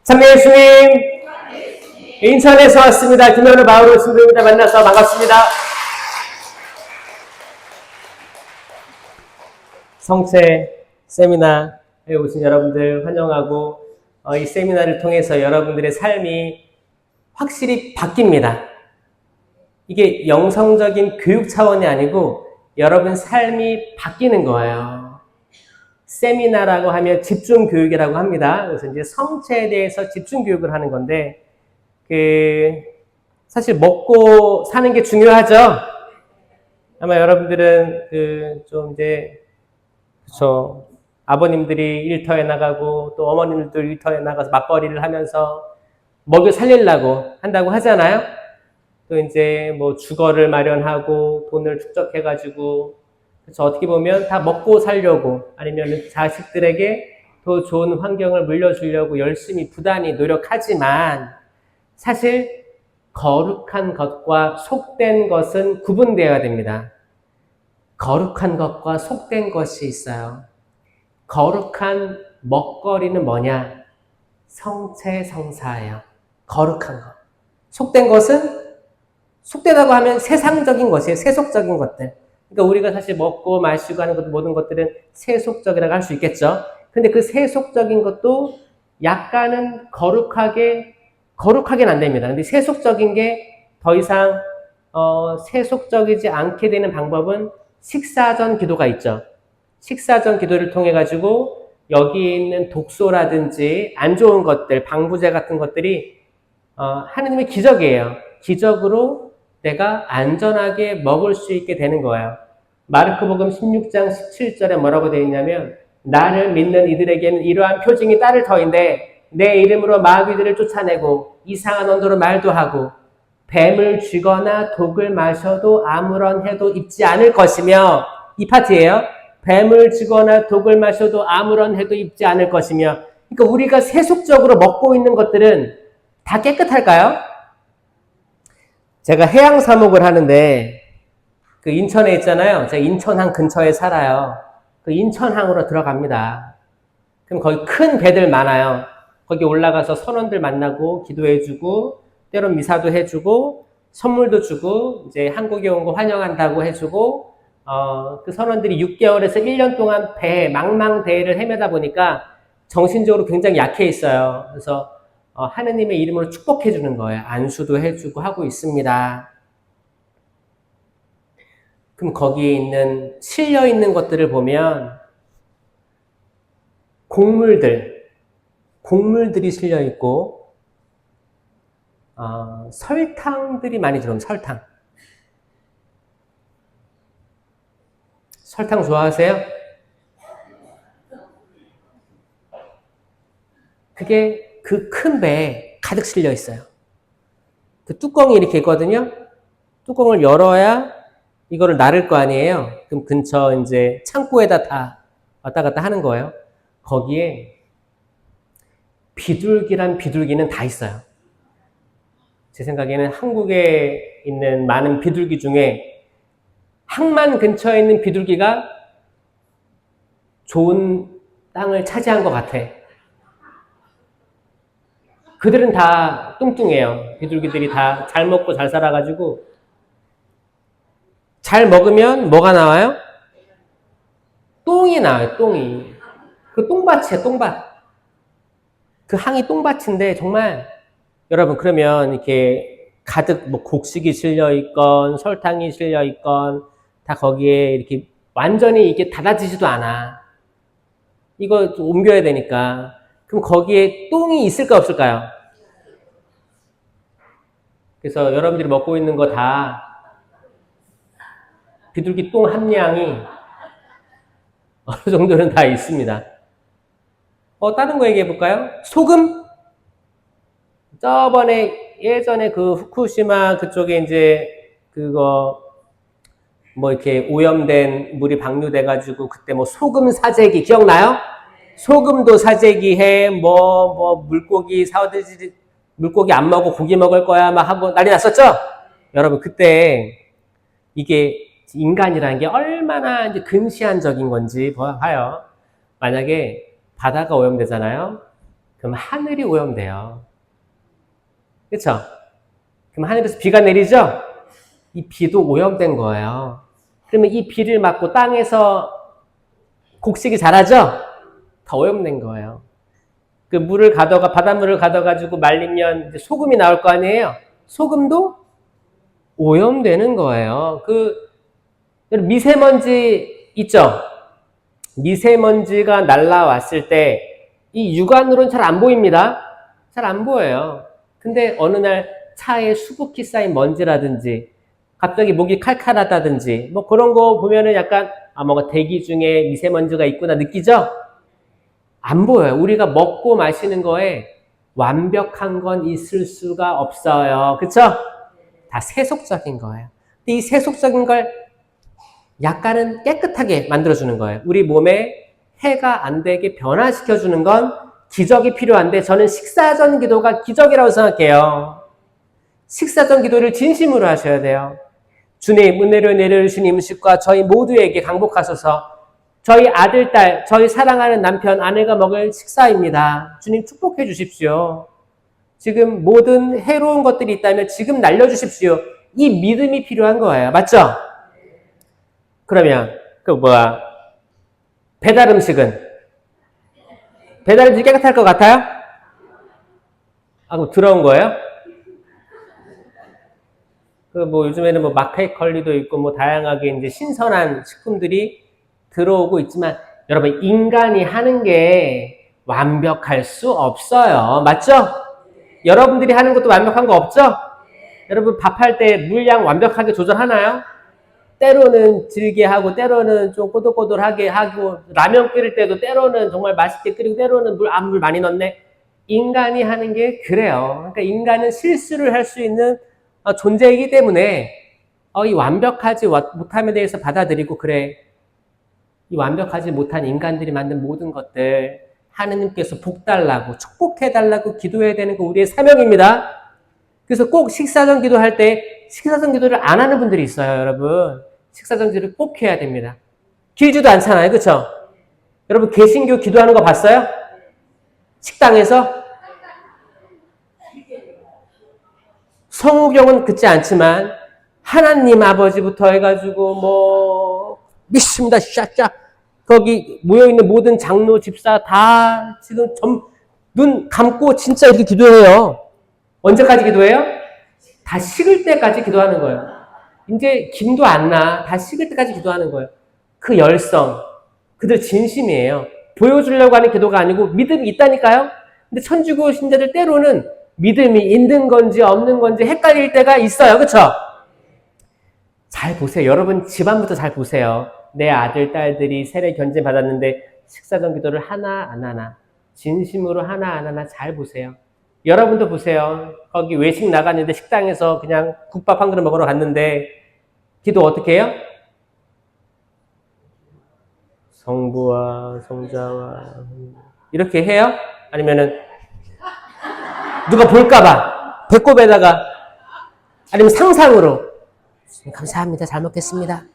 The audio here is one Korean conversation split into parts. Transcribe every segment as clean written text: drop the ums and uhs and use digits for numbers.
참내 예수님, 인천에서 왔습니다. 김현우 바울로 신부입니다. 만나서 반갑습니다. 성체 세미나에 오신 여러분들 환영하고 이 세미나를 통해서 여러분들의 삶이 확실히 바뀝니다. 이게 영성적인 교육 차원이 아니고 여러분 삶이 바뀌는 거예요. 세미나라고 하면 집중교육이라고 합니다. 그래서 이제 성체에 대해서 집중교육을 하는 건데, 사실 먹고 사는 게 중요하죠? 아마 여러분들은 좀 이제, 그쵸. 아버님들이 일터에 나가고 또 어머님들도 일터에 나가서 맞벌이를 하면서 먹여 살리려고 한다고 하잖아요? 또 이제 뭐 주거를 마련하고 돈을 축적해가지고 그래서 어떻게 보면 다 먹고 살려고 아니면 자식들에게 더 좋은 환경을 물려주려고 열심히 부단히 노력하지만 사실 거룩한 것과 속된 것은 구분되어야 됩니다. 거룩한 것과 속된 것이 있어요. 거룩한 먹거리는 뭐냐? 성체성사예요. 거룩한 것. 속된 것은 속되다고 하면 세상적인 것이에요. 세속적인 것들. 그러니까 우리가 사실 먹고 마시고 하는 것, 모든 것들은 세속적이라고 할 수 있겠죠. 근데 그 세속적인 것도 약간은 거룩하게는 안 됩니다. 근데 세속적인 게 더 이상, 세속적이지 않게 되는 방법은 식사전 기도가 있죠. 식사전 기도를 통해가지고 여기 있는 독소라든지 안 좋은 것들, 방부제 같은 것들이, 하느님의 기적이에요. 기적으로 내가 안전하게 먹을 수 있게 되는 거예요. 마르코복음 16장 17절에 뭐라고 되어 있냐면 나를 믿는 이들에게는 이러한 표징이 따를 터인데 내 이름으로 마귀들을 쫓아내고 이상한 언어로 말도 하고 뱀을 쥐거나 독을 마셔도 아무런 해도 입지 않을 것이며 이 파트예요. 뱀을 쥐거나 독을 마셔도 아무런 해도 입지 않을 것이며 그러니까 우리가 세속적으로 먹고 있는 것들은 다 깨끗할까요? 제가 해양 사목을 하는데 그 인천에 있잖아요. 제가 인천항 근처에 살아요. 그 인천항으로 들어갑니다. 그럼 거기 큰 배들 많아요. 거기 올라가서 선원들 만나고 기도해주고 때론 미사도 해주고 선물도 주고 이제 한국에 온 거 환영한다고 해주고 그 선원들이 6개월에서 1년 동안 망망대해를 헤매다 보니까 정신적으로 굉장히 약해 있어요. 그래서 하느님의 이름으로 축복해 주는 거예요. 안수도 해주고 하고 있습니다. 그럼 거기에 실려 있는 것들을 보면 곡물들이 실려 있고 설탕들이 많이 들어옵니다. 설탕 좋아하세요? 그게 그 큰 배에 가득 실려 있어요. 그 뚜껑이 이렇게 있거든요. 뚜껑을 열어야 이거를 나를 거 아니에요. 그럼 근처 이제 창고에다 다 왔다 갔다 하는 거예요. 거기에 비둘기는 다 있어요. 제 생각에는 한국에 있는 많은 비둘기 중에 항만 근처에 있는 비둘기가 좋은 땅을 차지한 것 같아. 그들은 다 뚱뚱해요. 비둘기들이 다 잘 먹고 잘 살아가지고 잘 먹으면 뭐가 나와요? 똥이 나와요, 똥이. 그 똥밭이에요, 똥밭. 그 항이 똥밭인데 정말 여러분 그러면 이렇게 가득 뭐 곡식이 실려 있건 설탕이 실려 있건 다 거기에 이렇게 완전히 이게 닫아지지도 않아. 이거 좀 옮겨야 되니까. 그럼 거기에 똥이 있을까 없을까요? 그래서 여러분들이 먹고 있는 거 다 비둘기 똥 함량이 어느 정도는 다 있습니다. 다른 거 얘기해 볼까요? 소금? 예전에 그 후쿠시마 그쪽에 이제 그거 뭐 이렇게 오염된 물이 방류돼가지고 그때 뭐 소금 사재기 기억나요? 소금도 사재기 해, 물고기 물고기 안 먹고 고기 먹을 거야 막 하고 난리 났었죠? 여러분 그때 이게 인간이라는 게 얼마나 이제 근시안적인 건지 봐요. 만약에 바다가 오염되잖아요. 그럼 하늘이 오염돼요. 그렇죠? 그럼 하늘에서 비가 내리죠? 이 비도 오염된 거예요. 그러면 이 비를 맞고 땅에서 곡식이 자라죠? 다 오염된 거예요. 그 물을 바닷물을 가둬가지고 말리면 이제 소금이 나올 거 아니에요? 소금도 오염되는 거예요. 미세먼지 있죠? 미세먼지가 날라왔을 때 이 육안으로는 잘 안 보입니다. 잘 안 보여요. 근데 어느 날 차에 수북히 쌓인 먼지라든지 갑자기 목이 칼칼하다든지 뭐 그런 거 보면은 약간 뭔가 대기 중에 미세먼지가 있구나 느끼죠? 안 보여요. 우리가 먹고 마시는 거에 완벽한 건 있을 수가 없어요. 그쵸? 다 세속적인 거예요. 근데 이 세속적인 걸 약간은 깨끗하게 만들어주는 거예요. 우리 몸에 해가 안 되게 변화시켜주는 건 기적이 필요한데 저는 식사전 기도가 기적이라고 생각해요. 식사전 기도를 진심으로 하셔야 돼요. 주님, 은혜로 내려주신 음식과 저희 모두에게 강복하소서. 저희 아들, 딸, 저희 사랑하는 남편, 아내가 먹을 식사입니다. 주님 축복해 주십시오. 지금 모든 해로운 것들이 있다면 지금 날려주십시오. 이 믿음이 필요한 거예요. 맞죠? 그러면 배달 음식은 깨끗할 것 같아요? 그럼 들어온 거예요? 요즘에는 마켓컬리도 있고 다양하게 이제 신선한 식품들이 들어오고 있지만 여러분 인간이 하는 게 완벽할 수 없어요. 맞죠? 여러분들이 하는 것도 완벽한 거 없죠? 여러분 밥할 때 물량 완벽하게 조절하나요? 때로는 질게 하고 때로는 좀 꼬들꼬들하게 하고 라면 끓일 때도 때로는 정말 맛있게 끓이고 때로는 물 많이 넣네. 인간이 하는 게 그래요. 그러니까 인간은 실수를 할 수 있는 존재이기 때문에 이 완벽하지 못함에 대해서 받아들이고 그래. 이 완벽하지 못한 인간들이 만든 모든 것들 하느님께서 복달라고 축복해달라고 기도해야 되는 거 우리의 사명입니다. 그래서 꼭 식사전 기도할 때 식사전 기도를 안 하는 분들이 있어요, 여러분. 식사전 기도를 꼭 해야 됩니다. 길지도 않잖아요, 그쵸? 여러분 개신교 기도하는 거 봤어요? 식당에서? 성우경은 그렇지 않지만 하나님 아버지부터 해가지고 믿습니다, 샤샤 거기 모여있는 모든 장로 집사 다 지금 눈 감고 진짜 이렇게 기도해요. 언제까지 기도해요? 다 식을 때까지 기도하는 거예요. 이제 김도 안 나. 다 식을 때까지 기도하는 거예요. 그 열성, 그들 진심이에요. 보여주려고 하는 기도가 아니고 믿음이 있다니까요. 근데 천주교 신자들 때로는 믿음이 있는 건지 없는 건지 헷갈릴 때가 있어요. 그쵸? 잘 보세요. 여러분 집안부터 잘 보세요. 내 아들, 딸들이 세례 견진 받았는데 식사전 기도를 하나 안 하나, 진심으로 하나 안 하나 잘 보세요. 여러분도 보세요. 거기 외식 나갔는데 식당에서 그냥 국밥 한 그릇 먹으러 갔는데 기도 어떻게 해요? 성부와 성자와 이렇게 해요? 아니면은 누가 볼까봐 배꼽에다가 아니면 상상으로 감사합니다. 잘 먹겠습니다.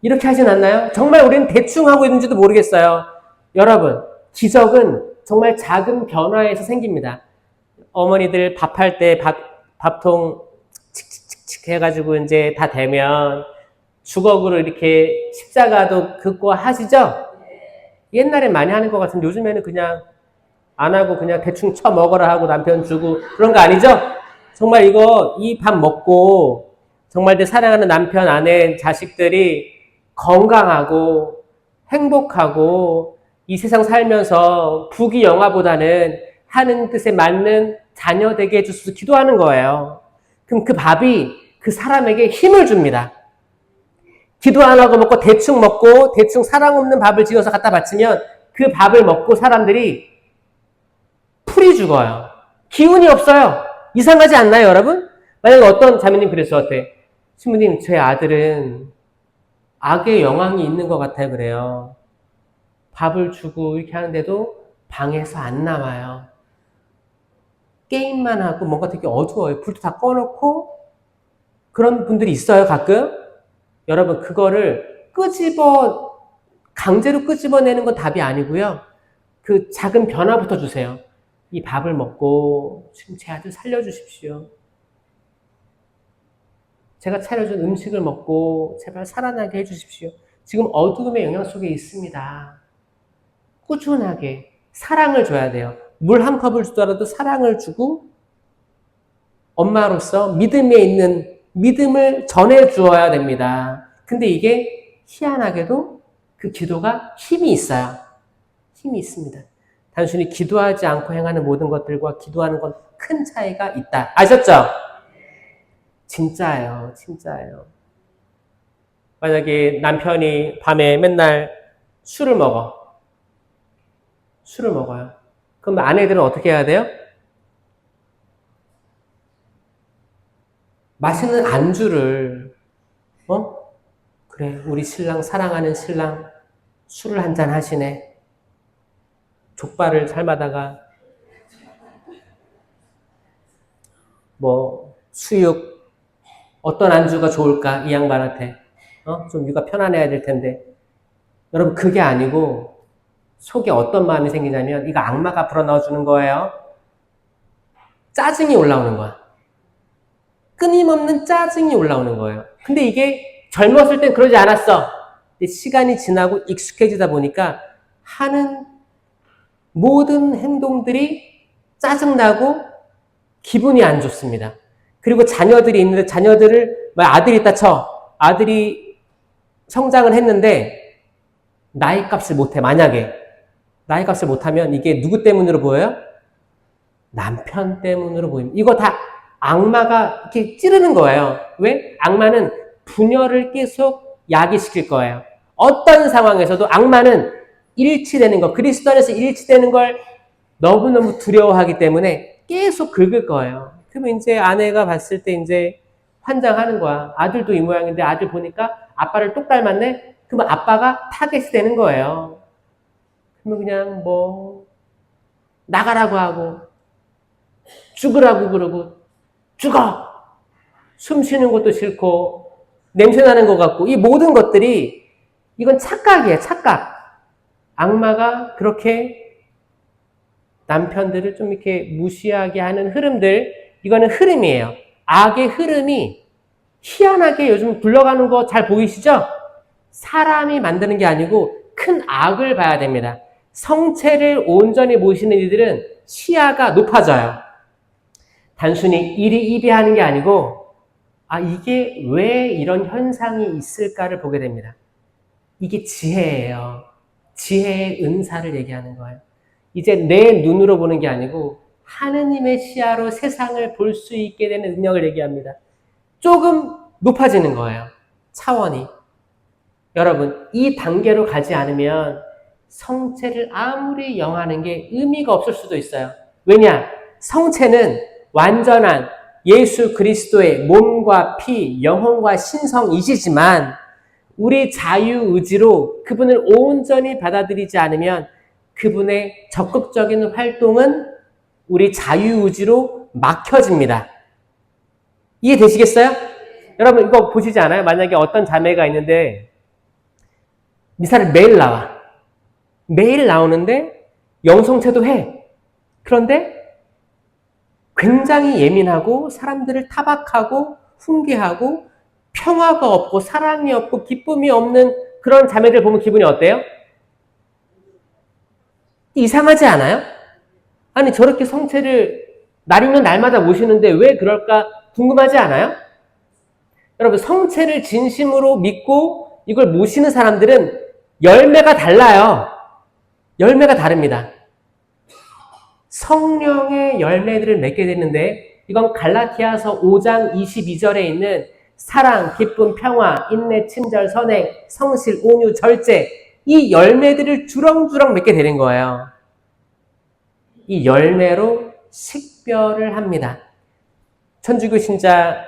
이렇게 하진 않나요? 정말 우리는 대충 하고 있는지도 모르겠어요. 여러분, 기적은 정말 작은 변화에서 생깁니다. 어머니들 밥할 때 밥통 칙칙칙칙 해가지고 이제 다 되면 주걱으로 이렇게 십자가도 긋고 하시죠? 옛날에 많이 하는 것 같은데 요즘에는 그냥 안 하고 그냥 대충 쳐 먹어라 하고 남편 주고 그런 거 아니죠? 정말 이 밥 먹고 정말 내 사랑하는 남편, 아내, 자식들이 건강하고 행복하고 이 세상 살면서 부귀 영화보다는 하는 뜻에 맞는 자녀 되게 해주셔서 기도하는 거예요. 그럼 그 밥이 그 사람에게 힘을 줍니다. 기도 안 하고 먹고 대충 사랑 없는 밥을 지어서 갖다 바치면 그 밥을 먹고 사람들이 풀이 죽어요. 기운이 없어요. 이상하지 않나요, 여러분? 만약에 어떤 자매님 그랬어, 어때? 신부님, 제 아들은 악의 영향이 있는 것 같아요, 그래요. 밥을 주고 이렇게 하는데도 방에서 안 나와요. 게임만 하고 뭔가 되게 어두워요. 불도 다 꺼놓고 그런 분들이 있어요, 가끔. 여러분, 그거를 강제로 끄집어내는 건 답이 아니고요. 그 작은 변화부터 주세요. 이 밥을 먹고 지금 제 아들 살려주십시오. 제가 차려준 음식을 먹고 제발 살아나게 해주십시오. 지금 어두움의 영향 속에 있습니다. 꾸준하게 사랑을 줘야 돼요. 물 한 컵을 주더라도 사랑을 주고 엄마로서 믿음에 있는 믿음을 전해 주어야 됩니다. 근데 이게 희한하게도 그 기도가 힘이 있어요. 힘이 있습니다. 단순히 기도하지 않고 행하는 모든 것들과 기도하는 건 큰 차이가 있다. 아셨죠? 진짜예요. 진짜예요. 만약에 남편이 밤에 맨날 술을 먹어요. 그럼 아내들은 어떻게 해야 돼요? 맛있는 안주를, 그래, 우리 신랑, 사랑하는 신랑, 술을 한잔 하시네. 족발을 삶아다가, 수육, 어떤 안주가 좋을까, 이 양반한테. 좀 육아 편안해야 될 텐데. 여러분, 그게 아니고, 속에 어떤 마음이 생기냐면, 이거 악마가 불어넣어주는 거예요. 짜증이 올라오는 거야. 끊임없는 짜증이 올라오는 거예요. 근데 이게 젊었을 땐 그러지 않았어. 근데 시간이 지나고 익숙해지다 보니까 하는 모든 행동들이 짜증나고 기분이 안 좋습니다. 그리고 자녀들이 있는데 자녀들을, 아들이 있다 쳐. 아들이 성장을 했는데 나이 값을 못해. 만약에 나이 값을 못하면 이게 누구 때문으로 보여요? 남편 때문으로 보입니다. 이거 다 악마가 이렇게 찌르는 거예요. 왜? 악마는 분열을 계속 야기시킬 거예요. 어떤 상황에서도 악마는 일치되는 거, 그리스도 안에서 일치되는 걸 너무너무 두려워하기 때문에 계속 긁을 거예요. 그러면 이제 아내가 봤을 때 이제 환장하는 거야. 아들도 이 모양인데 아들 보니까 아빠를 똑 닮았네? 그러면 아빠가 타겟이 되는 거예요. 그러면 그냥 나가라고 하고, 죽으라고 그러고, 죽어! 숨 쉬는 것도 싫고, 냄새 나는 것 같고, 이 모든 것들이, 이건 착각이에요, 착각. 악마가 그렇게 남편들을 좀 이렇게 무시하게 하는 흐름들, 이거는 흐름이에요. 악의 흐름이 희한하게 요즘 굴러가는 거 잘 보이시죠? 사람이 만드는 게 아니고 큰 악을 봐야 됩니다. 성체를 온전히 모시는 이들은 시야가 높아져요. 단순히 이리이리하는 게 아니고 이게 왜 이런 현상이 있을까를 보게 됩니다. 이게 지혜예요. 지혜의 은사를 얘기하는 거예요. 이제 내 눈으로 보는 게 아니고 하느님의 시야로 세상을 볼 수 있게 되는 능력을 얘기합니다. 조금 높아지는 거예요. 차원이. 여러분, 이 단계로 가지 않으면 성체를 아무리 영하는 게 의미가 없을 수도 있어요. 왜냐? 성체는 완전한 예수 그리스도의 몸과 피, 영혼과 신성이시지만 우리 자유의지로 그분을 온전히 받아들이지 않으면 그분의 적극적인 활동은 우리 자유의지로 막혀집니다. 이해되시겠어요? 여러분 이거 보시지 않아요? 만약에 어떤 자매가 있는데 미사를 매일 나와. 매일 나오는데 영성체도 해. 그런데 굉장히 예민하고 사람들을 타박하고 훈계하고 평화가 없고 사랑이 없고 기쁨이 없는 그런 자매들 보면 기분이 어때요? 이상하지 않아요? 아니 저렇게 성체를 날이면 날마다 모시는데 왜 그럴까 궁금하지 않아요? 여러분 성체를 진심으로 믿고 이걸 모시는 사람들은 열매가 달라요. 열매가 다릅니다. 성령의 열매들을 맺게 되는데 이건 갈라디아서 5장 22절에 있는 사랑, 기쁨, 평화, 인내, 친절, 선행, 성실, 온유, 절제 이 열매들을 주렁주렁 맺게 되는 거예요. 이 열매로 식별을 합니다. 천주교 신자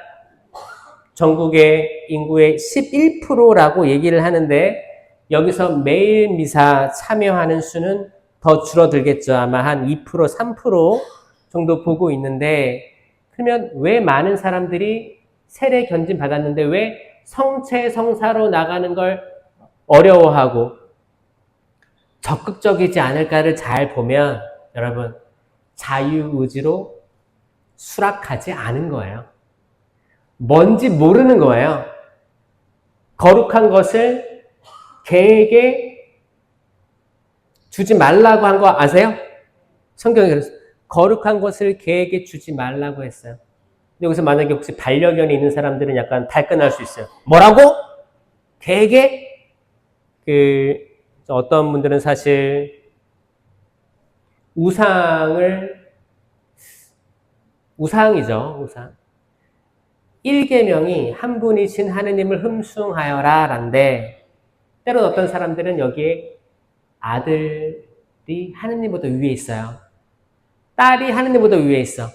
전국의 인구의 11%라고 얘기를 하는데 여기서 매일 미사 참여하는 수는 더 줄어들겠죠. 아마 한 2%, 3% 정도 보고 있는데 그러면 왜 많은 사람들이 세례 견진 받았는데 왜 성체 성사로 나가는 걸 어려워하고 적극적이지 않을까를 잘 보면 여러분 자유의지로 수락하지 않은 거예요. 뭔지 모르는 거예요. 거룩한 것을 개에게 주지 말라고 한 거 아세요? 성경에 그랬어요. 거룩한 것을 개에게 주지 말라고 했어요. 여기서 만약에 혹시 반려견이 있는 사람들은 약간 발끈할 수 있어요. 뭐라고? 개에게? 어떤 분들은 사실 우상이죠, 우상. 1계명이 한 분이신 하느님을 흠숭하여라 란데, 때론 어떤 사람들은 여기에 아들이 하느님보다 위에 있어요. 딸이 하느님보다 위에 있어.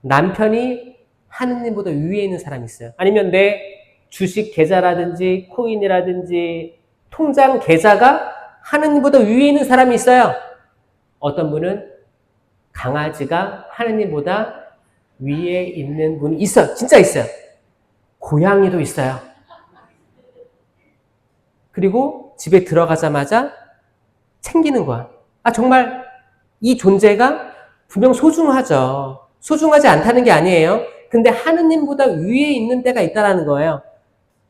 남편이 하느님보다 위에 있는 사람이 있어요. 아니면 내 주식 계좌라든지 코인이라든지 통장 계좌가 하느님보다 위에 있는 사람이 있어요. 어떤 분은 강아지가 하느님보다 위에 있는 분이 있어요. 진짜 있어요. 고양이도 있어요. 그리고 집에 들어가자마자 챙기는 거야. 정말 이 존재가 분명 소중하죠. 소중하지 않다는 게 아니에요. 근데 하느님보다 위에 있는 데가 있다는 거예요.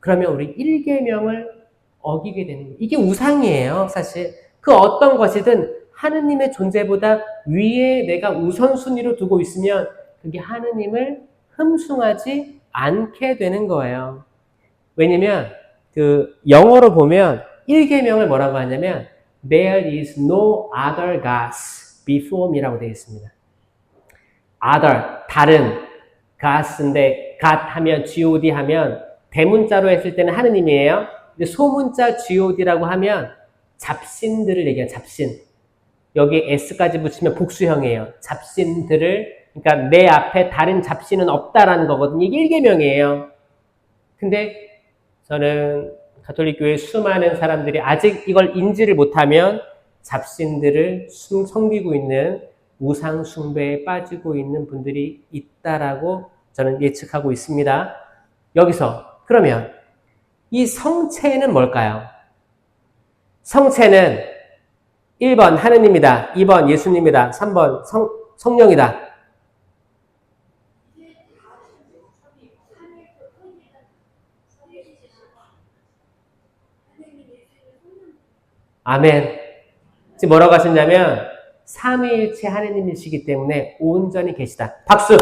그러면 우리 1계명을 어기게 되는 거예요. 이게 우상이에요, 사실. 그 어떤 것이든 하느님의 존재보다 위에 내가 우선순위로 두고 있으면 그게 하느님을 흠숭하지 않게 되는 거예요. 왜냐면 영어로 보면 1계명을 뭐라고 하냐면 There is no other gods before me라고 되어 있습니다. other, 다른, gods인데 God 하면 God 하면 대문자로 했을 때는 하느님이에요. 근데 소문자 god라고 하면 잡신들을 얘기해요. 잡신. 여기 s까지 붙이면 복수형이에요. 잡신들을, 그러니까 내 앞에 다른 잡신은 없다라는 거거든요. 이게 1계명이에요. 근데 저는 가톨릭 교회 수많은 사람들이 아직 이걸 인지를 못하면 잡신들을 섬기고 있는 우상 숭배에 빠지고 있는 분들이 있다라고 저는 예측하고 있습니다. 여기서 그러면 이 성체는 뭘까요? 성체는 1번 하느님이다, 2번 예수님이다, 3번 성령이다. 아멘. 지금 뭐라고 하셨냐면 삼위일체 하느님이시기 때문에 온전히 계시다. 박수!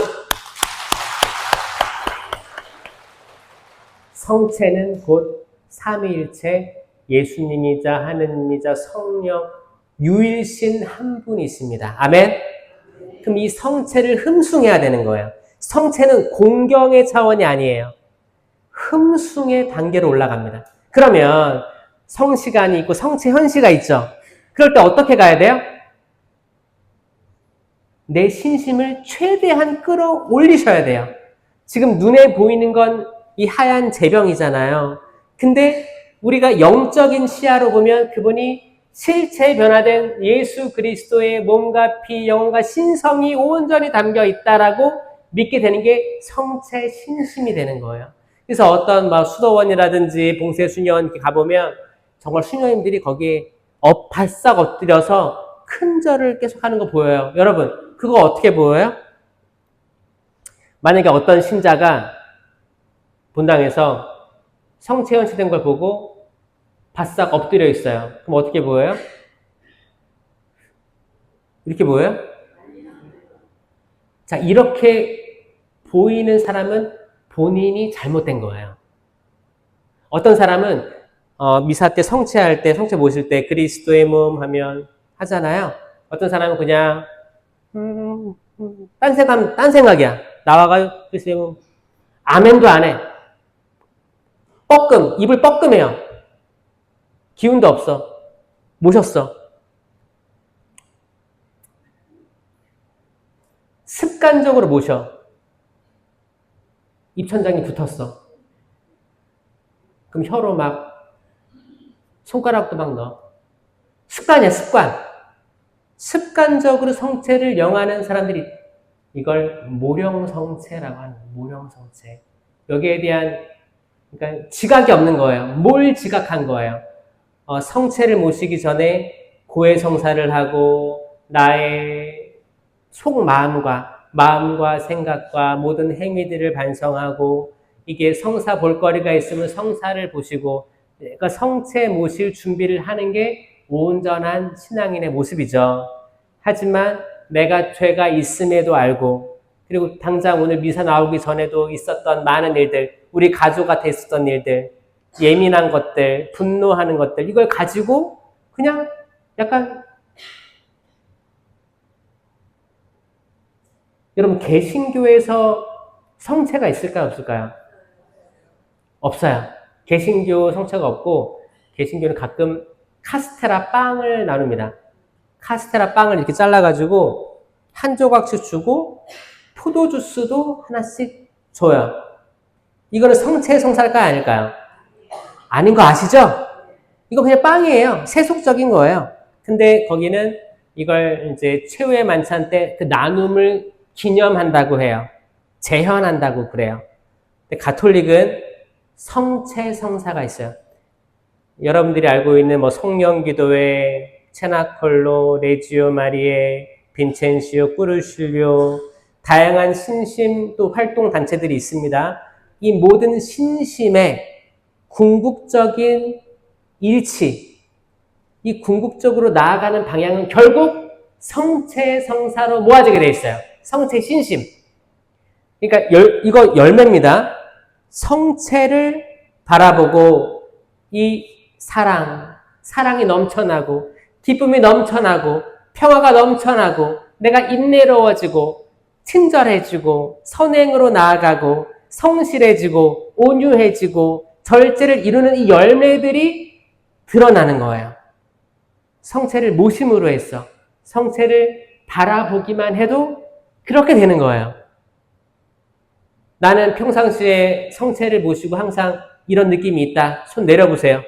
성체는 곧 삼위일체 예수님이자 하느님이자 성령 유일신 한 분이 있습니다. 아멘? 그럼 이 성체를 흠숭해야 되는 거예요. 성체는 공경의 차원이 아니에요. 흠숭의 단계로 올라갑니다. 그러면 성시간이 있고 성체 현시가 있죠. 그럴 때 어떻게 가야 돼요? 내 신심을 최대한 끌어올리셔야 돼요. 지금 눈에 보이는 건 이 하얀 재병이잖아요. 근데 우리가 영적인 시야로 보면 그분이 실체 변화된 예수 그리스도의 몸과 피, 영혼과 신성이 온전히 담겨 있다라고 믿게 되는 게 성체 신심이 되는 거예요. 그래서 어떤 수도원이라든지 봉쇄수녀원 이렇게 가보면 정말 수녀님들이 거기에 바싹 엎드려서 큰 절을 계속 하는 거 보여요. 여러분, 그거 어떻게 보여요? 만약에 어떤 신자가 본당에서 성체 현시된 걸 보고 바싹 엎드려 있어요. 그럼 어떻게 보여요? 이렇게 보여요? 자, 이렇게 보이는 사람은 본인이 잘못된 거예요. 어떤 사람은 미사 때 성체할 때, 성체 모실 때 그리스도의 몸 하면 하잖아요. 어떤 사람은 그냥 딴 생각이야. 나와가지고 그리스도의 몸 아멘도 안 해. 입을 뻐끔해요. 기운도 없어. 모셨어. 습관적으로 모셔. 입천장이 붙었어. 그럼 혀로 막 손가락도 막 넣어. 습관이야, 습관. 습관적으로 성체를 영하는 사람들이 이걸 모령성체라고 하는 거예요. 모령성체. 여기에 대한 그러니까 지각이 없는 거예요. 뭘 지각한 거예요? 성체를 모시기 전에 고해성사를 하고 나의 마음과 생각과 모든 행위들을 반성하고 이게 성사 볼거리가 있으면 성사를 보시고 그러니까 성체 모실 준비를 하는 게 온전한 신앙인의 모습이죠. 하지만 내가 죄가 있음에도 알고 그리고 당장 오늘 미사 나오기 전에도 있었던 많은 일들, 우리 가족한테 있었던 일들, 예민한 것들, 분노하는 것들 이걸 가지고 그냥 약간 여러분 개신교에서 성체가 있을까요? 없을까요? 없어요. 개신교 성체가 없고 개신교는 가끔 카스테라 빵을 나눕니다. 카스테라 빵을 이렇게 잘라가지고 한 조각씩 주고 포도주스도 하나씩 줘요. 이거는 성체 성사일까요? 아닐까요? 아닌 거 아시죠? 이거 그냥 빵이에요. 세속적인 거예요. 근데 거기는 이걸 이제 최후의 만찬 때 그 나눔을 기념한다고 해요. 재현한다고 그래요. 근데 가톨릭은 성체 성사가 있어요. 여러분들이 알고 있는 뭐 성령기도회, 체나콜로, 레지오 마리에, 빈첸시오, 꾸르실료, 다양한 신심 또 활동 단체들이 있습니다. 이 모든 신심의 궁극적인 일치, 이 궁극적으로 나아가는 방향은 결국 성체 성사로 모아지게 돼 있어요. 성체 신심. 그러니까 이거 열매입니다. 성체를 바라보고 이 사랑이 넘쳐나고 기쁨이 넘쳐나고 평화가 넘쳐나고 내가 인내로워지고 친절해지고 선행으로 나아가고 성실해지고 온유해지고 절제를 이루는 이 열매들이 드러나는 거예요. 성체를 모심으로 해서 성체를 바라보기만 해도 그렇게 되는 거예요. 나는 평상시에 성체를 모시고 항상 이런 느낌이 있다. 손 내려보세요.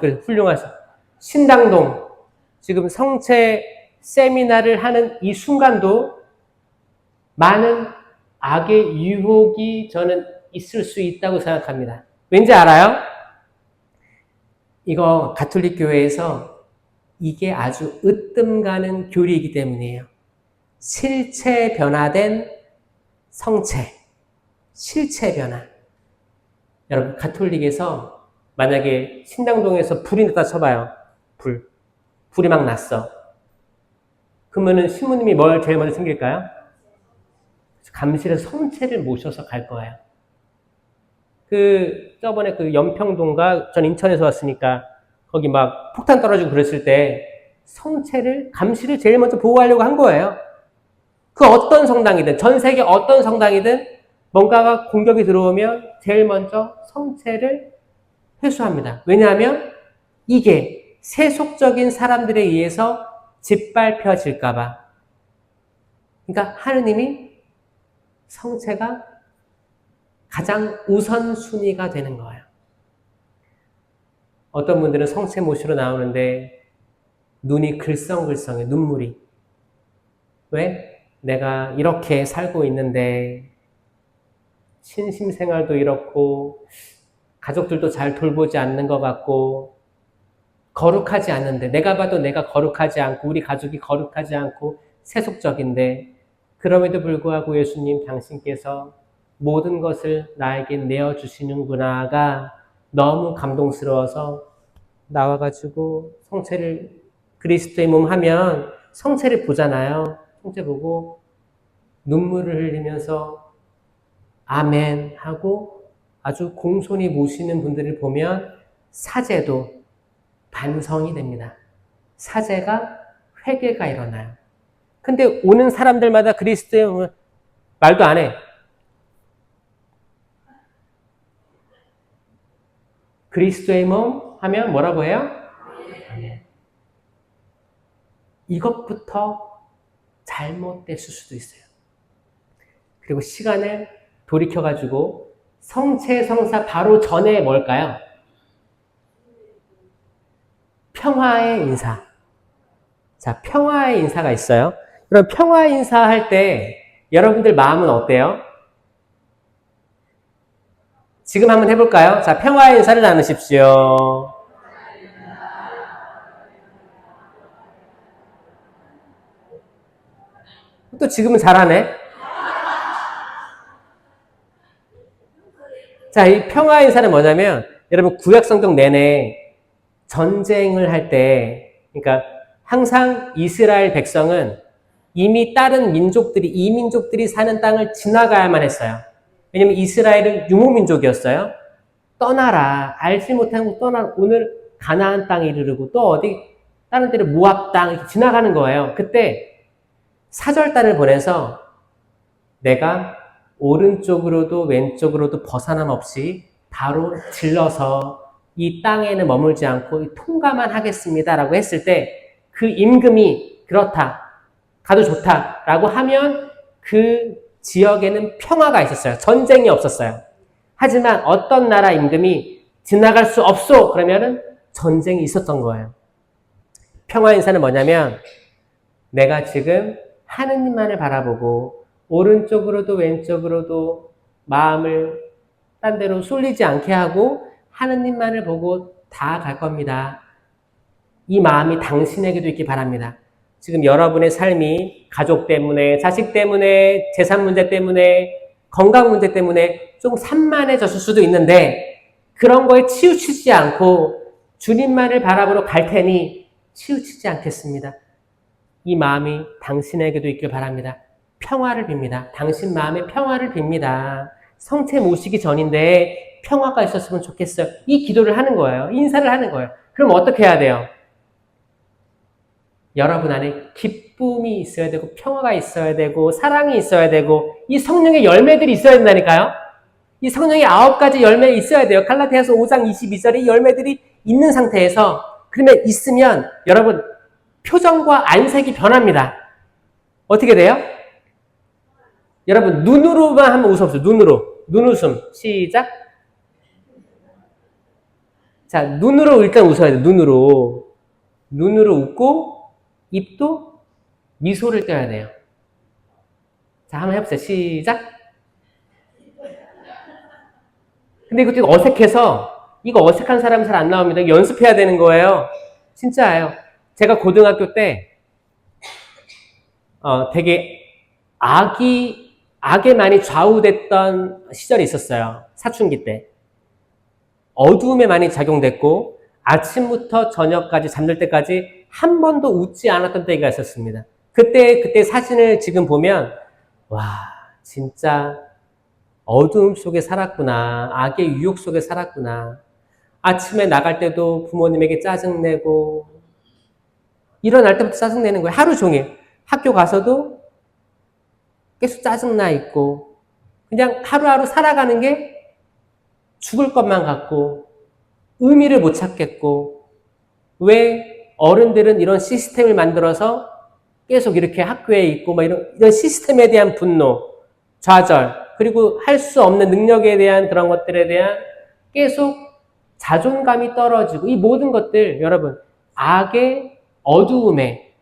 그래, 훌륭하셔. 신당동 지금 성체 세미나를 하는 이 순간도 많은 악의 유혹이 저는 있을 수 있다고 생각합니다. 왠지 알아요? 이거 가톨릭 교회에서 이게 아주 으뜸 가는 교리이기 때문이에요. 실체 변화된 성체, 실체 변화. 여러분 가톨릭에서 만약에 신당동에서 불이 났다 쳐봐요. 불이 막 났어. 그러면은 신부님이 뭘 제일 먼저 생길까요? 감실에서 성체를 모셔서 갈 거예요. 저번에 연평동가 전 인천에서 왔으니까 거기 막 폭탄 떨어지고 그랬을 때 감실을 제일 먼저 보호하려고 한 거예요. 그 어떤 성당이든 전 세계 어떤 성당이든 뭔가가 공격이 들어오면 제일 먼저 성체를 회수합니다. 왜냐하면 이게 세속적인 사람들에 의해서 짓밟혀질까 봐. 그러니까 하느님이 성체가 가장 우선순위가 되는 거예요. 어떤 분들은 성체 모시러 나오는데 눈이 글썽글썽해, 눈물이. 왜? 내가 이렇게 살고 있는데 신심생활도 이렇고 가족들도 잘 돌보지 않는 것 같고 거룩하지 않는데 내가 봐도 내가 거룩하지 않고 우리 가족이 거룩하지 않고 세속적인데 그럼에도 불구하고 예수님 당신께서 모든 것을 나에게 내어주시는구나가 너무 감동스러워서 나와가지고 성체를 그리스도의 몸 하면 성체를 보잖아요. 성체 보고 눈물을 흘리면서 아멘 하고 아주 공손히 모시는 분들을 보면 사제도 반성이 됩니다. 사제가 회개가 일어나요. 근데 오는 사람들마다 그리스도의 몸을 말도 안 해. 그리스도의 몸 하면 뭐라고 해요? 아멘. 이것부터 잘못됐을 수도 있어요. 그리고 시간을 돌이켜가지고 성체 성사 바로 전에 뭘까요? 평화의 인사. 자, 평화의 인사가 있어요. 그럼 평화의 인사 할 때 여러분들 마음은 어때요? 지금 한번 해볼까요? 자, 평화의 인사를 나누십시오. 또 지금은 잘하네. 자, 이 평화 인사는 뭐냐면, 여러분, 구약 성경 내내 전쟁을 할 때, 그러니까 항상 이스라엘 백성은 이미 다른 민족들이, 이민족들이 사는 땅을 지나가야만 했어요. 왜냐면 이스라엘은 유목민족이었어요. 떠나라. 알지 못하고 떠나, 오늘 가나안 땅에 이르르고 또 어디, 다른 데를 모압 땅, 이렇게 지나가는 거예요. 그때 사절단을 보내서 내가 오른쪽으로도 왼쪽으로도 벗어남 없이 바로 질러서 이 땅에는 머물지 않고 통과만 하겠습니다. 라고 했을 때 그 임금이 그렇다. 가도 좋다라고 하면 그 지역에는 평화가 있었어요. 전쟁이 없었어요. 하지만 어떤 나라 임금이 지나갈 수 없어 그러면은 전쟁이 있었던 거예요. 평화 인사는 뭐냐면 내가 지금 하느님만을 바라보고 오른쪽으로도 왼쪽으로도 마음을 딴 데로 쏠리지 않게 하고 하느님만을 보고 다 갈 겁니다. 이 마음이 당신에게도 있기 바랍니다. 지금 여러분의 삶이 가족 때문에, 자식 때문에, 재산 문제 때문에, 건강 문제 때문에 좀 산만해졌을 수도 있는데 그런 거에 치우치지 않고 주님만을 바라보러 갈 테니 치우치지 않겠습니다. 이 마음이 당신에게도 있길 바랍니다. 평화를 빕니다. 당신 마음에 평화를 빕니다. 성체 모시기 전인데 평화가 있었으면 좋겠어요. 이 기도를 하는 거예요. 인사를 하는 거예요. 그럼 어떻게 해야 돼요? 여러분 안에 기쁨이 있어야 되고 평화가 있어야 되고 사랑이 있어야 되고 이 성령의 열매들이 있어야 된다니까요. 이 성령의 9가지 열매 있어야 돼요. 갈라디아서 5장 22절에 이 열매들이 있는 상태에서 그러면 있으면 여러분 표정과 안색이 변합니다. 어떻게 돼요? 여러분 눈으로만 한번 웃어보세요. 눈으로. 눈웃음. 시작. 자, 눈으로 일단 웃어야 돼요. 눈으로. 눈으로 웃고 입도 미소를 떼어야 돼요. 자, 한번 해보세요. 시작. 근데 이거 되게 어색해서 이거 어색한 사람은 잘 안 나옵니다. 연습해야 되는 거예요. 진짜예요. 제가 고등학교 때 되게 악에 많이 좌우됐던 시절이 있었어요. 사춘기 때. 어두움에 많이 작용됐고 아침부터 저녁까지 잠들 때까지 한 번도 웃지 않았던 때가 있었습니다. 그때 사진을 지금 보면 와 진짜 어두움 속에 살았구나. 악의 유혹 속에 살았구나. 아침에 나갈 때도 부모님에게 짜증내고 일어날 때부터 짜증내는 거예요. 하루 종일. 학교 가서도 계속 짜증나 있고 그냥 하루하루 살아가는 게 죽을 것만 같고 의미를 못 찾겠고 왜 어른들은 이런 시스템을 만들어서 계속 이렇게 학교에 있고 막 이런 시스템에 대한 분노, 좌절 그리고 할 수 없는 능력에 대한 그런 것들에 대한 계속 자존감이 떨어지고 이 모든 것들 여러분 악의 어두움에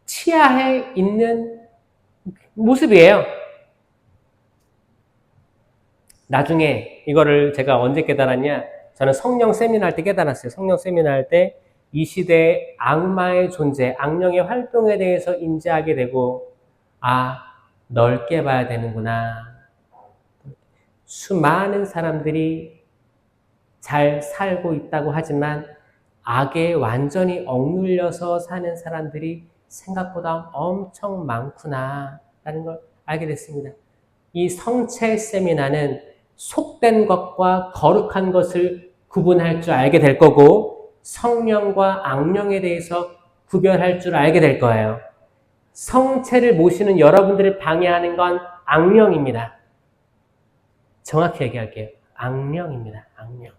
치하에 있는 모습이에요. 나중에 이거를 제가 언제 깨달았냐? 저는 성령 세미나 할 때 깨달았어요. 성령 세미나 할 때 이 시대의 악마의 존재, 악령의 활동에 대해서 인지하게 되고 넓게 봐야 되는구나. 수많은 사람들이 잘 살고 있다고 하지만 악에 완전히 억눌려서 사는 사람들이 생각보다 엄청 많구나 라는 걸 알게 됐습니다. 이 성체 세미나는 속된 것과 거룩한 것을 구분할 줄 알게 될 거고 성령과 악령에 대해서 구별할 줄 알게 될 거예요. 성체를 모시는 여러분들을 방해하는 건 악령입니다. 정확히 얘기할게요. 악령입니다. 악령.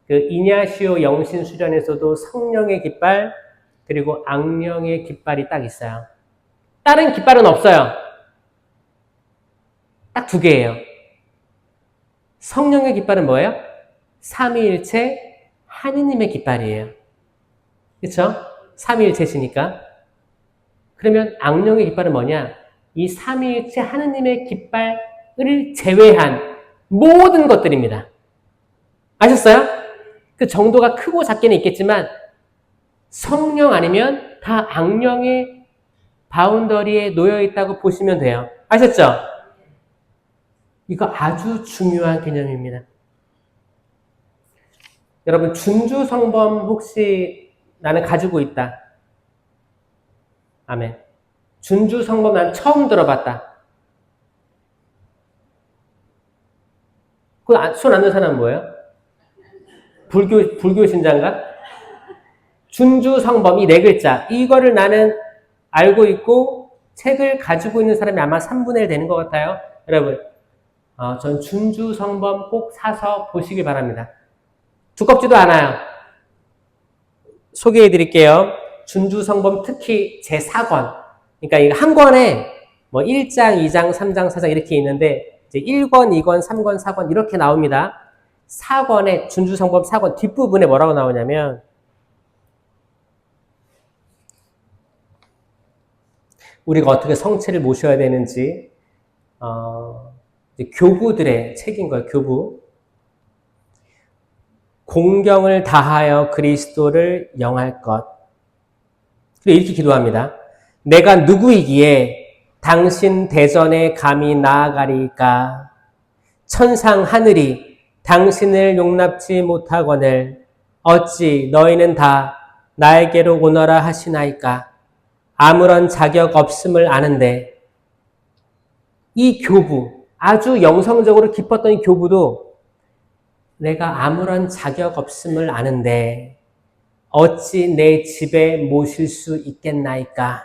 그 이냐시오 영신수련에서도 성령의 깃발 그리고 악령의 깃발이 딱 있어요. 다른 깃발은 없어요. 딱 2개예요. 성령의 깃발은 뭐예요? 삼위일체 하느님의 깃발이에요. 그렇죠? 삼위일체시니까. 그러면 악령의 깃발은 뭐냐? 이 삼위일체 하느님의 깃발을 제외한 모든 것들입니다. 아셨어요? 그 정도가 크고 작게는 있겠지만 성령 아니면 다 악령의 바운더리에 놓여 있다고 보시면 돼요. 아셨죠? 이거 아주 중요한 개념입니다. 여러분, 준주성범 혹시 나는 가지고 있다. 아멘. 준주성범 난 처음 들어봤다. 손 안 든 사람은 뭐예요? 불교 신자인가? 준주성범 이 네 글자. 이거를 나는 알고 있고 책을 가지고 있는 사람이 아마 3분의 1 되는 것 같아요. 여러분, 전 준주성범 꼭 사서 보시기 바랍니다. 두껍지도 않아요. 소개해 드릴게요. 준주성범 특히 제4권. 그러니까 이거 한 권에 뭐 1장, 2장, 3장, 4장 이렇게 있는데 이제 1권, 2권, 3권, 4권 이렇게 나옵니다. 4권에 준주성범 4권 뒷부분에 뭐라고 나오냐면 우리가 어떻게 성체를 모셔야 되는지 이제 교부들의 책인 거예요. 교부. 공경을 다하여 그리스도를 영할 것. 그리고 이렇게 기도합니다. 내가 누구이기에 당신 대전에 감히 나아가리까? 천상 하늘이 당신을 용납지 못하거늘 어찌 너희는 다 나에게로 오너라 하시나이까? 아무런 자격 없음을 아는데 이 교부, 아주 영성적으로 깊었던 이 교부도 내가 아무런 자격 없음을 아는데 어찌 내 집에 모실 수 있겠나이까?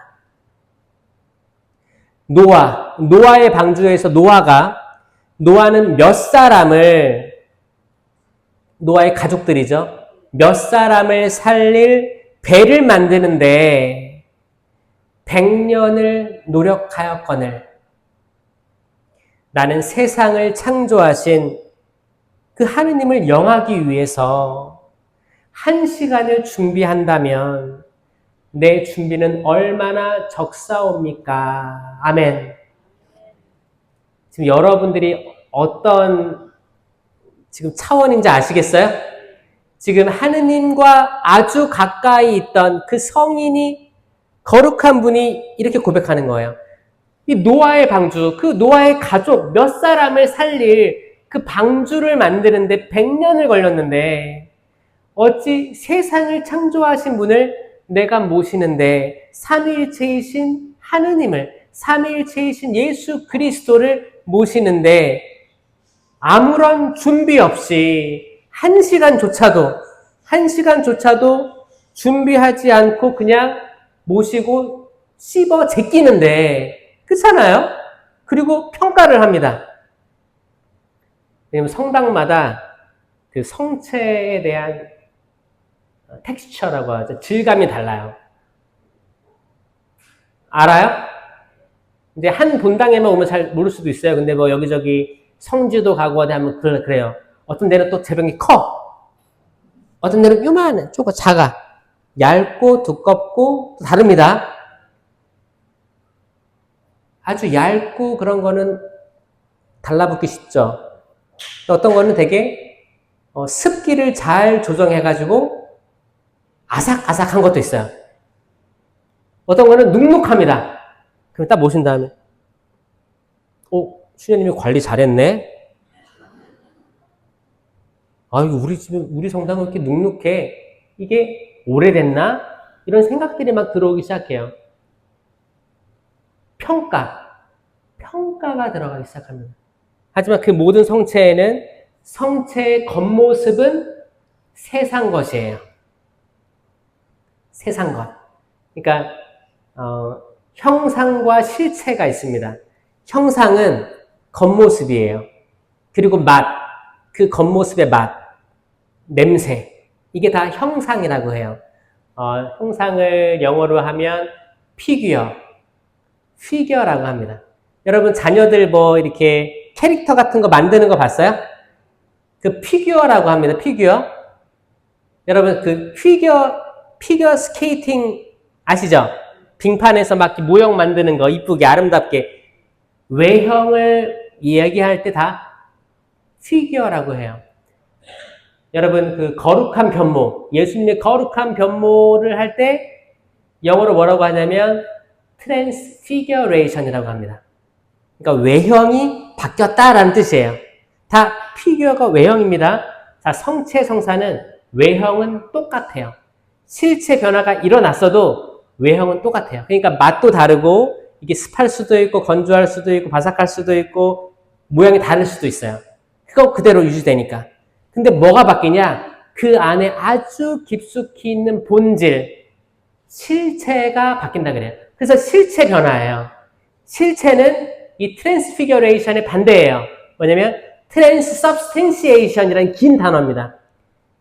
노아의 방주에서 노아는 몇 사람을, 노아의 가족들이죠. 몇 사람을 살릴 배를 만드는데 100년을 노력하였거늘 나는 세상을 창조하신 그 하느님을 영하기 위해서 1시간을 준비한다면 내 준비는 얼마나 적사옵니까? 아멘. 지금 여러분들이 어떤 지금 차원인지 아시겠어요? 지금 하느님과 아주 가까이 있던 그 성인이 거룩한 분이 이렇게 고백하는 거예요. 이 노아의 방주, 그 노아의 가족 몇 사람을 살릴 그 방주를 만드는데 100년을 걸렸는데 어찌 세상을 창조하신 분을 내가 모시는데 삼위일체이신 하느님을, 삼위일체이신 예수 그리스도를 모시는데 아무런 준비 없이 1시간조차도 준비하지 않고 그냥 모시고 씹어 제끼는데 그렇잖아요? 그리고 평가를 합니다. 왜냐면 성당마다 그 성체에 대한 텍스처라고 하죠. 질감이 달라요. 알아요? 이제 한 본당에만 오면 잘 모를 수도 있어요. 근데 뭐 여기저기 성지도 가고 어디 하면 그래요. 어떤 데는 또 제병이 커. 어떤 데는 요만해. 조금 작아. 얇고 두껍고 다릅니다. 아주 얇고 그런 거는 달라붙기 쉽죠. 어떤 거는 되게 습기를 잘 조정해가지고 아삭아삭한 것도 있어요. 어떤 거는 눅눅합니다. 그럼 딱 모신 다음에 수녀님이 관리 잘했네? 이거 우리 성당은 이렇게 눅눅해. 이게 오래됐나? 이런 생각들이 막 들어오기 시작해요. 평가가 들어가기 시작합니다. 하지만 그 모든 성체에는 성체의 겉모습은 세상 것이에요. 세상 것. 그러니까 형상과 실체가 있습니다. 형상은 겉모습이에요. 그리고 그 겉모습의 맛, 냄새, 이게 다 형상이라고 해요. 형상을 영어로 하면 피규어라고 합니다. 여러분 자녀들 뭐 이렇게 캐릭터 같은 거 만드는 거 봤어요? 그 피규어라고 합니다. 피규어. 여러분 그 피규어 스케이팅 아시죠? 빙판에서 막 모형 만드는 거 이쁘게 아름답게 외형을 이야기할 때 다 피규어라고 해요. 여러분 그 거룩한 변모, 예수님의 거룩한 변모를 할 때 영어로 뭐라고 하냐면 transfiguration이라고 합니다. 그러니까 외형이 바뀌었다라는 뜻이에요. 다 피규어가 외형입니다. 자, 성체 성사는 외형은 똑같아요. 실체 변화가 일어났어도 외형은 똑같아요. 그러니까 맛도 다르고 이게 습할 수도 있고 건조할 수도 있고 바삭할 수도 있고 모양이 다를 수도 있어요. 그거 그대로 유지되니까. 근데 뭐가 바뀌냐? 그 안에 아주 깊숙이 있는 본질, 실체가 바뀐다 그래요. 그래서 실체 변화예요. 실체는 이 트랜스피규레이션의 반대예요. 뭐냐면 트랜스서브스텐시에이션이라는 긴 단어입니다.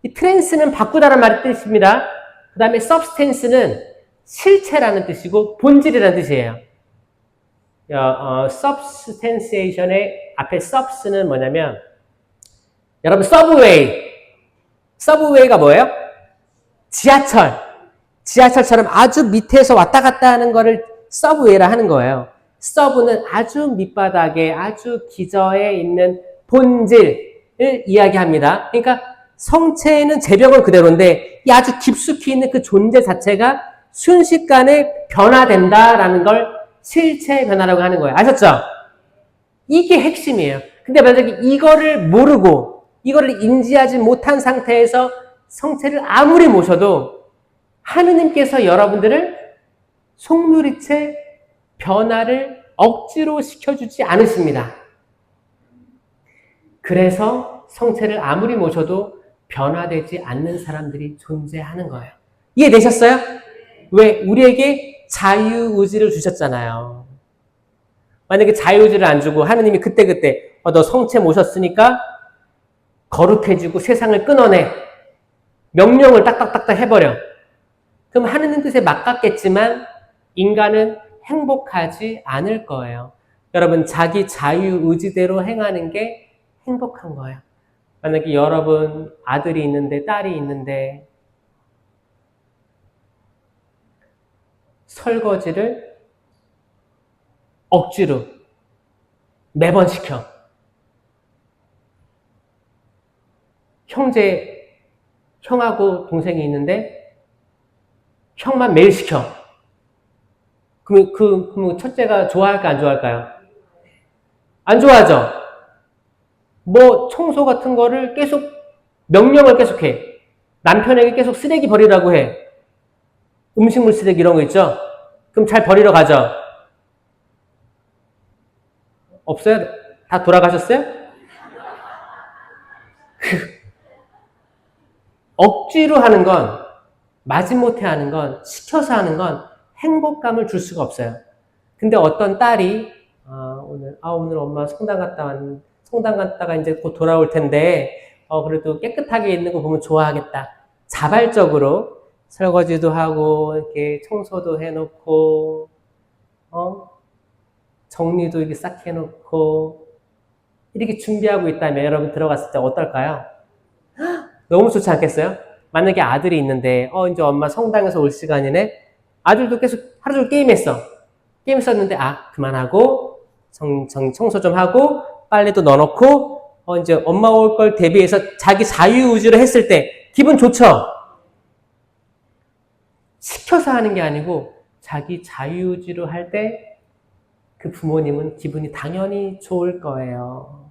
이 트랜스는 바꾸다라는 말의 뜻입니다. 그 다음에 서브스텐스는 실체라는 뜻이고 본질이라는 뜻이에요. 서브스텐시에이션의 앞에 서브스는 뭐냐면 여러분 서브웨이가 뭐예요? 지하철처럼 아주 밑에서 왔다 갔다 하는 거를 서브웨이라 하는 거예요. 서브는 아주 밑바닥에 아주 기저에 있는 본질을 이야기합니다. 그러니까 성체는 재벽은 그대로인데 이 아주 깊숙이 있는 그 존재 자체가 순식간에 변화된다라는 걸 실체 변화라고 하는 거예요. 아셨죠? 이게 핵심이에요. 근데 만약에 이거를 모르고 이거를 인지하지 못한 상태에서 성체를 아무리 모셔도 하느님께서 여러분들을 속물이체 변화를 억지로 시켜주지 않으십니다. 그래서 성체를 아무리 모셔도 변화되지 않는 사람들이 존재하는 거예요. 이해되셨어요? 왜? 우리에게 자유의지를 주셨잖아요. 만약에 자유의지를 안 주고 하느님이 그때그때 너 성체 모셨으니까 거룩해지고 세상을 끊어내. 명령을 딱딱딱딱 해버려. 그럼 하느님 뜻에 맞갔겠지만 인간은 행복하지 않을 거예요. 여러분, 자기 자유의지대로 행하는 게 행복한 거예요. 만약에 여러분 아들이 있는데 딸이 있는데 설거지를 억지로 매번 시켜. 형하고 동생이 있는데 형만 매일 시켜. 그럼 첫째가 좋아할까 안 좋아할까요? 안 좋아하죠? 뭐 청소 같은 거를 계속 명령을 계속해. 남편에게 계속 쓰레기 버리라고 해. 음식물 쓰레기 이런 거 있죠? 그럼 잘 버리러 가죠? 없어요? 다 돌아가셨어요? 억지로 하는 건, 마지못해 하는 건, 시켜서 하는 건 행복감을 줄 수가 없어요. 근데 어떤 딸이 오늘 엄마 성당 갔다가 이제 곧 돌아올 텐데 그래도 깨끗하게 있는 거 보면 좋아하겠다. 자발적으로 설거지도 하고 이렇게 청소도 해놓고 정리도 이렇게 싹 해놓고 이렇게 준비하고 있다면 여러분 들어갔을 때 어떨까요? 너무 좋지 않겠어요? 만약에 아들이 있는데 이제 엄마 성당에서 올 시간이네. 아들도 계속 하루 종일 게임했었는데 그만하고 청소 좀 하고 빨래도 넣어놓고 이제 엄마 올 걸 대비해서 자기 자유의지로 했을 때 기분 좋죠? 시켜서 하는 게 아니고 자기 자유의지로 할 때 그 부모님은 기분이 당연히 좋을 거예요.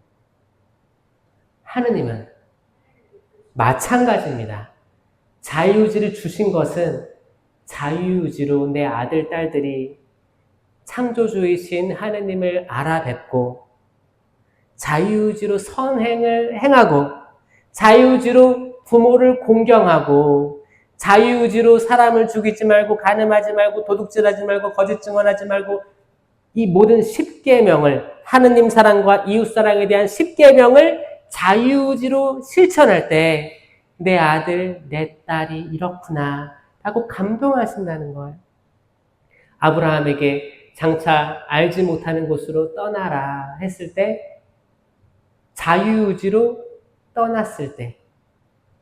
하느님은 마찬가지입니다. 자유의지를 주신 것은 자유의지로 내 아들, 딸들이 창조주이신 하느님을 알아뵙고 자유의지로 선행을 행하고 자유의지로 부모를 공경하고 자유의지로 사람을 죽이지 말고 간음하지 말고 도둑질하지 말고 거짓 증언하지 말고 이 모든 10계명을 하느님 사랑과 이웃 사랑에 대한 10계명을 자유의지로 실천할 때 내 아들, 내 딸이 이렇구나 하고 감동하신다는 거예요. 아브라함에게 장차 알지 못하는 곳으로 떠나라 했을 때 자유의지로 떠났을 때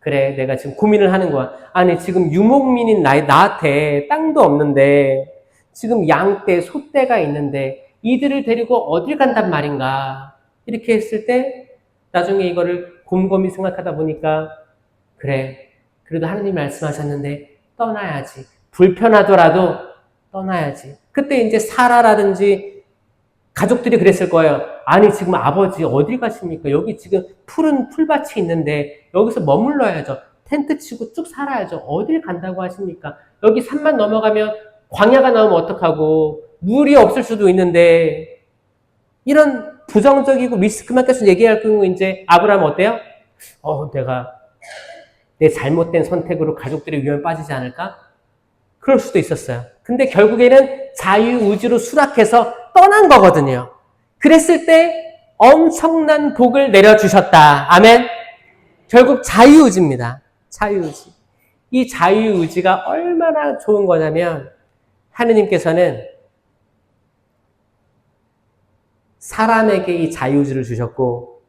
그래 내가 지금 고민을 하는 거야. 아니 지금 유목민인 나한테 땅도 없는데 지금 양떼, 소떼가 있는데 이들을 데리고 어딜 간단 말인가 이렇게 했을 때 나중에 이거를 곰곰이 생각하다 보니까 그래 그래도 하느님 말씀하셨는데 떠나야지. 불편하더라도 떠나야지. 그때 이제 사라라든지 가족들이 그랬을 거예요. 아니, 지금 아버지 어디 가십니까? 여기 지금 푸른 풀밭이 있는데 여기서 머물러야죠. 텐트 치고 쭉 살아야죠. 어딜 간다고 하십니까? 여기 산만 넘어가면 광야가 나오면 어떡하고, 물이 없을 수도 있는데, 이런 부정적이고 리스크만 계속 얘기할 경우 이제 아브라함은 어때요? 내가 내 잘못된 선택으로 가족들의 위험에 빠지지 않을까? 그럴 수도 있었어요. 근데 결국에는 자유의지로 수락해서 떠난 거거든요. 그랬을 때 엄청난 복을 내려주셨다. 아멘. 결국 자유의지입니다. 자유의지. 이 자유의지가 얼마나 좋은 거냐면 하느님께서는 사람에게 이 자유의지를 주셨고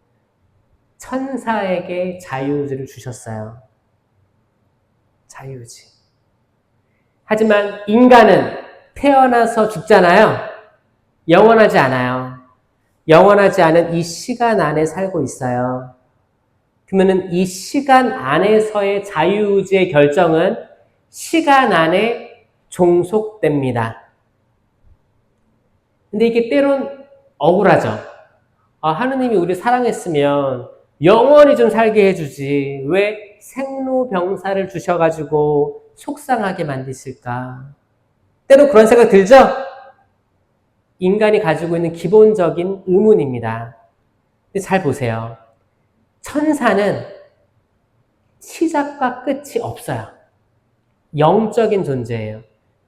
천사에게 자유의지를 주셨어요. 자유의지. 하지만 인간은 태어나서 죽잖아요. 영원하지 않아요. 영원하지 않은 이 시간 안에 살고 있어요. 그러면 이 시간 안에서의 자유의지의 결정은 시간 안에 종속됩니다. 근데 이게 때론 억울하죠. 하느님이 우리 사랑했으면 영원히 좀 살게 해주지. 왜 생로병사를 주셔가지고 속상하게 만드실까? 때로 그런 생각 들죠? 인간이 가지고 있는 기본적인 의문입니다. 근데 잘 보세요. 천사는 시작과 끝이 없어요. 영적인 존재예요.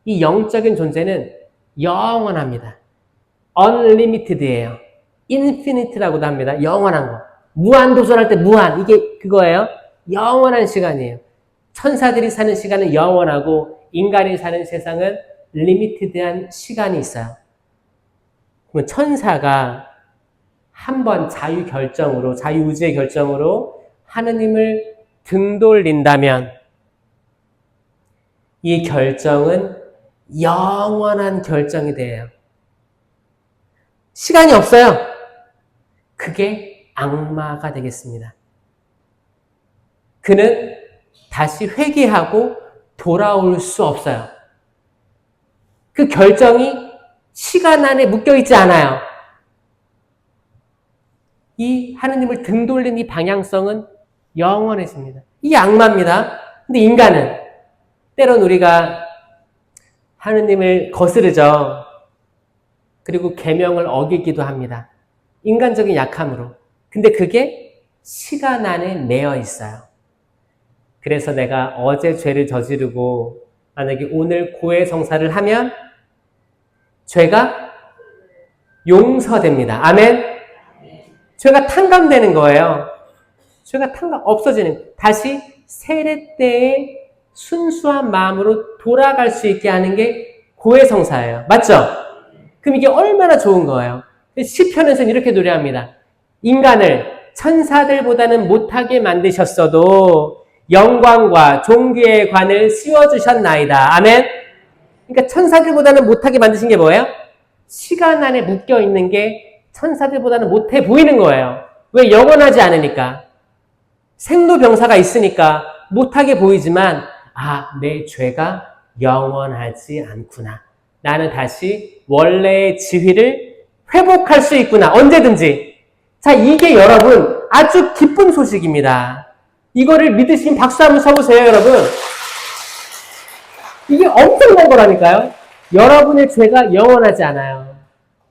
이 영적인 존재는 영원합니다. unlimited예요. infinite라고도 합니다. 영원한 거. 무한도전할 때 무한. 이게 그거예요. 영원한 시간이에요. 천사들이 사는 시간은 영원하고 인간이 사는 세상은 limited한 시간이 있어요. 그러면 천사가 한번 자유의지의 결정으로 하느님을 등돌린다면 이 결정은 영원한 결정이 돼요. 시간이 없어요. 그게 악마가 되겠습니다. 그는 다시 회개하고 돌아올 수 없어요. 그 결정이 시간 안에 묶여있지 않아요. 이 하느님을 등돌린 이 방향성은 영원해집니다. 이게 악마입니다. 근데 인간은 때론 우리가 하느님을 거스르죠. 그리고 계명을 어기기도 합니다. 인간적인 약함으로. 근데 그게 시간 안에 매여 있어요. 그래서 내가 어제 죄를 저지르고 만약에 오늘 고해성사를 하면 죄가 용서됩니다. 아멘? 죄가 탕감되는 거예요. 죄가 없어지는, 다시 세례 때의 순수한 마음으로 돌아갈 수 있게 하는 게 고해성사예요. 맞죠? 그럼 이게 얼마나 좋은 거예요. 시편에서는 이렇게 노래합니다. 인간을 천사들보다는 못하게 만드셨어도 영광과 존귀의 관을 씌워주셨나이다. 아멘? 그러니까 천사들보다는 못하게 만드신 게 뭐예요? 시간 안에 묶여있는 게 천사들보다는 못해 보이는 거예요. 왜? 영원하지 않으니까. 생로병사가 있으니까 못하게 보이지만 내 죄가 영원하지 않구나. 나는 다시 원래의 지위를 회복할 수 있구나. 언제든지. 자, 이게 여러분 아주 기쁜 소식입니다. 이거를 믿으시면 박수 한번 쳐보세요, 여러분. 이게 엄청난 거라니까요. 여러분의 죄가 영원하지 않아요.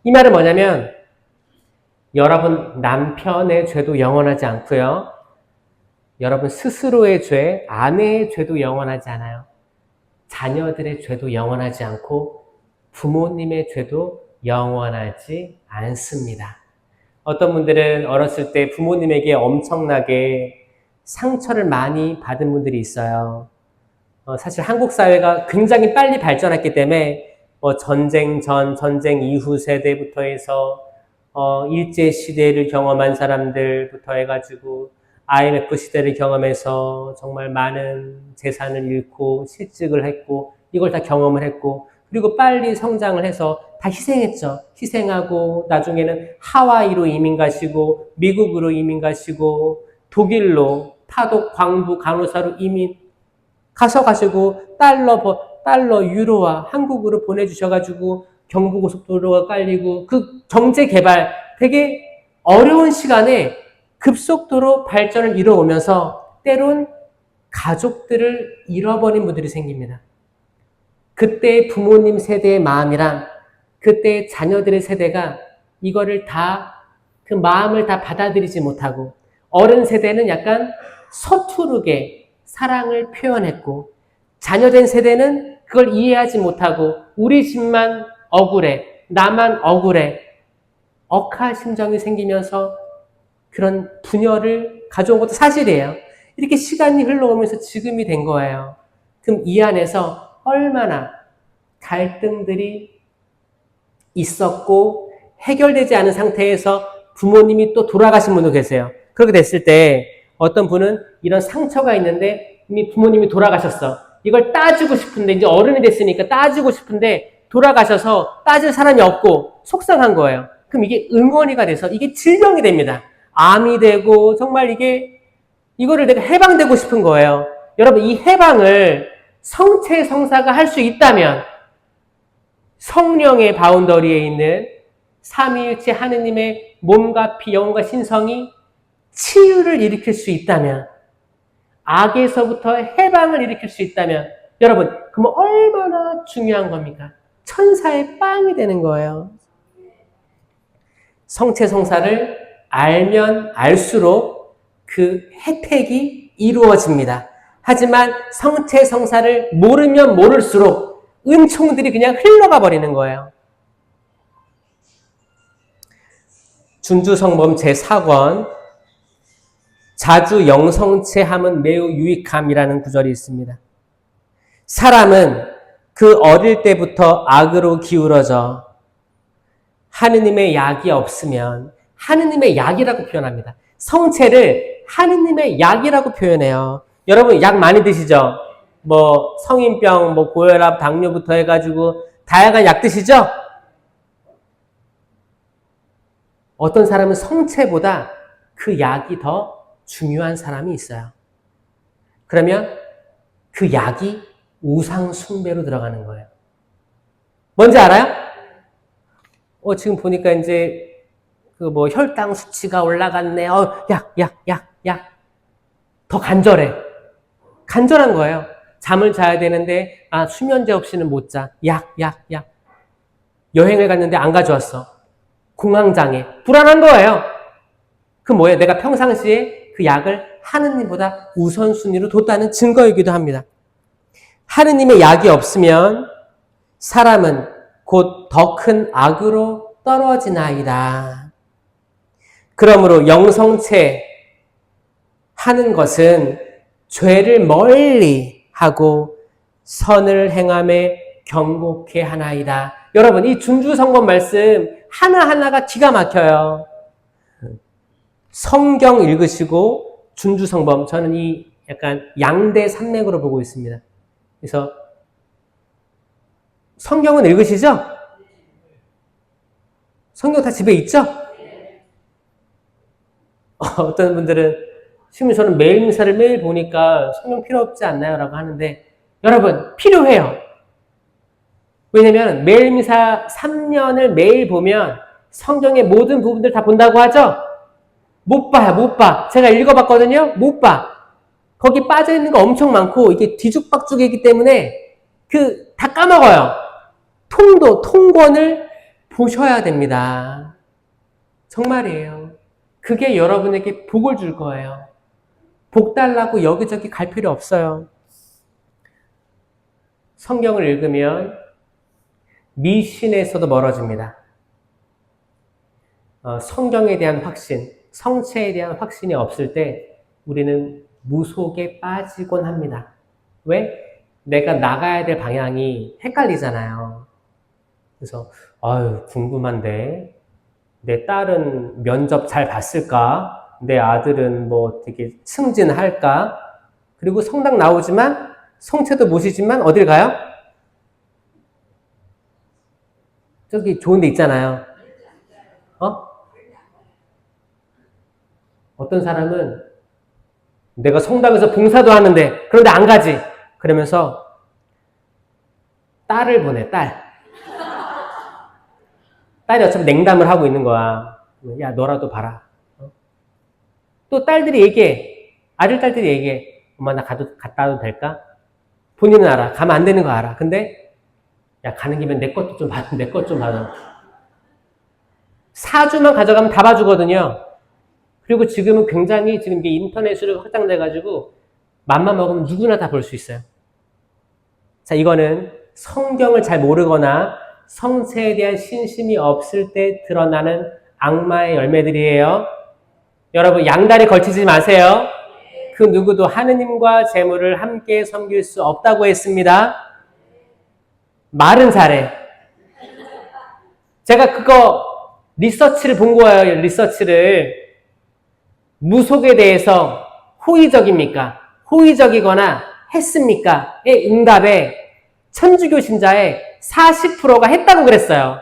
이 말은 뭐냐면 여러분 남편의 죄도 영원하지 않고요. 여러분 스스로의 죄, 아내의 죄도 영원하지 않아요. 자녀들의 죄도 영원하지 않고 부모님의 죄도 영원하지 않습니다. 어떤 분들은 어렸을 때 부모님에게 엄청나게 상처를 많이 받은 분들이 있어요. 사실 한국 사회가 굉장히 빨리 발전했기 때문에 전쟁 전, 전쟁 이후 세대부터 해서 일제시대를 경험한 사람들부터 해가지고 IMF 시대를 경험해서 정말 많은 재산을 잃고 실직을 했고 이걸 다 경험을 했고 그리고 빨리 성장을 해서 다 희생했죠. 희생하고 나중에는 하와이로 이민 가시고 미국으로 이민 가시고 독일로 파독 광부 간호사로 이민 가셔가지고 달러 유로와 한국으로 보내주셔가지고 경부고속도로가 깔리고 그 경제 개발 되게 어려운 시간에 급속도로 발전을 이뤄오면서 때론 가족들을 잃어버린 분들이 생깁니다. 그때의 부모님 세대의 마음이랑 그때의 자녀들의 세대가 이거를 다 그 마음을 다 받아들이지 못하고 어른 세대는 약간 서투르게 사랑을 표현했고 자녀된 세대는 그걸 이해하지 못하고 우리 집만 억울해, 나만 억울해, 억하심정이 생기면서 그런 분열을 가져온 것도 사실이에요. 이렇게 시간이 흘러오면서 지금이 된 거예요. 그럼 이 안에서 얼마나 갈등들이 있었고 해결되지 않은 상태에서 부모님이 또 돌아가신 분도 계세요. 그렇게 됐을 때 어떤 분은 이런 상처가 있는데 이미 부모님이 돌아가셨어. 이걸 따지고 싶은데 이제 어른이 됐으니까 따지고 싶은데 돌아가셔서 따질 사람이 없고 속상한 거예요. 그럼 이게 응원이가 돼서 이게 질병이 됩니다. 암이 되고 정말 이거를 내가 해방되고 싶은 거예요. 여러분 이 해방을 성체성사가 할 수 있다면 성령의 바운더리에 있는 삼위일체 하느님의 몸과 피, 영혼과 신성이 치유를 일으킬 수 있다면 악에서부터 해방을 일으킬 수 있다면 여러분 그러면 얼마나 중요한 겁니까? 천사의 빵이 되는 거예요. 성체성사를 알면 알수록 그 혜택이 이루어집니다. 하지만 성체성사를 모르면 모를수록 은총들이 그냥 흘러가 버리는 거예요. 준주성범 제4권 자주 영성체함은 매우 유익함이라는 구절이 있습니다. 사람은 그 어릴 때부터 악으로 기울어져 하느님의 약이 없으면 하느님의 약이라고 표현합니다. 성체를 하느님의 약이라고 표현해요. 여러분 약 많이 드시죠? 뭐 성인병, 뭐 고혈압, 당뇨부터 해가지고 다양한 약 드시죠? 어떤 사람은 성체보다 그 약이 더 중요한 사람이 있어요. 그러면 그 약이 우상 숭배로 들어가는 거예요. 뭔지 알아요? 지금 보니까 이제 그 뭐 혈당 수치가 올라갔네. 약. 더 간절해. 간절한 거예요. 잠을 자야 되는데 수면제 없이는 못 자. 약. 여행을 갔는데 안 가져왔어. 공황장애. 불안한 거예요. 그 뭐예요? 내가 평상시에 그 약을 하느님보다 우선순위로 뒀다는 증거이기도 합니다. 하느님의 약이 없으면 사람은 곧 더 큰 악으로 떨어지나이다. 그러므로 영성체 하는 것은 죄를 멀리 하고 선을 행함에 경곡해 하나이다. 여러분 이 준주성범 말씀 하나하나가 기가 막혀요. 성경 읽으시고 준주성범 저는 이 약간 양대 산맥으로 보고 있습니다. 그래서 성경은 읽으시죠? 성경 다 집에 있죠? 어떤 분들은 지금 저는 매일 미사를 매일 보니까 성경 필요 없지 않나요? 라고 하는데 여러분 필요해요. 왜냐면 매일 미사 3년을 매일 보면 성경의 모든 부분들 다 본다고 하죠? 못 봐. 제가 읽어봤거든요? 못 봐. 거기 빠져있는 거 엄청 많고 이게 뒤죽박죽이기 때문에 다 까먹어요. 통권을 보셔야 됩니다. 정말이에요. 그게 여러분에게 복을 줄 거예요. 복 달라고 여기저기 갈 필요 없어요. 성경을 읽으면 미신에서도 멀어집니다. 성경에 대한 확신, 성체에 대한 확신이 없을 때 우리는 무속에 빠지곤 합니다. 왜? 내가 나가야 될 방향이 헷갈리잖아요. 그래서 궁금한데 내 딸은 면접 잘 봤을까? 내 아들은 뭐 되게 승진할까? 그리고 성당 나오지만 성체도 모시지만 어딜 가요? 저기 좋은 데 있잖아요. 어떤 사람은 내가 성당에서 봉사도 하는데 그런데 안 가지. 그러면서 딸을 보내, 딸. 딸이 어차피 냉담을 하고 있는 거야. 야, 너라도 봐라. 또 딸들이 얘기해. 아들, 딸들이 얘기해. 엄마, 나 갔다 와도 될까? 본인은 알아. 가면 안 되는 거 알아. 근데, 야, 가는 김에 내 것도 좀 받아. 내 것 좀 받아. 사주만 가져가면 다 봐주거든요. 그리고 지금은 굉장히 지금 이게 인터넷으로 확장돼가지고, 맘만 먹으면 누구나 다 볼 수 있어요. 자, 이거는 성경을 잘 모르거나 성체에 대한 신심이 없을 때 드러나는 악마의 열매들이에요. 여러분, 양다리 걸치지 마세요. 그 누구도 하느님과 재물을 함께 섬길 수 없다고 했습니다. 말은 잘해. 제가 그거 리서치를 본 거예요. 리서치를. 무속에 대해서 호의적입니까? 호의적이거나 했습니까? 의 응답에 천주교 신자의 40%가 했다고 그랬어요.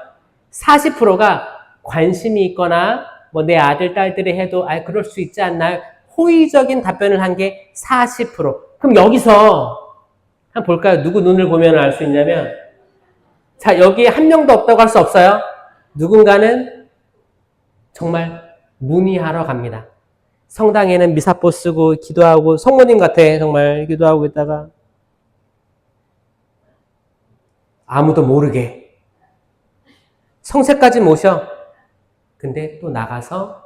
40%가 관심이 있거나 뭐 내 아들, 딸들이 해도 그럴 수 있지 않나요? 호의적인 답변을 한 게 40%. 그럼 여기서 한번 볼까요? 누구 눈을 보면 알 수 있냐면, 자, 여기에 한 명도 없다고 할 수 없어요. 누군가는 정말 문의하러 갑니다. 성당에는 미사포 쓰고 기도하고 성모님 같아. 정말 기도하고 있다가 아무도 모르게 성세까지 모셔. 근데 또 나가서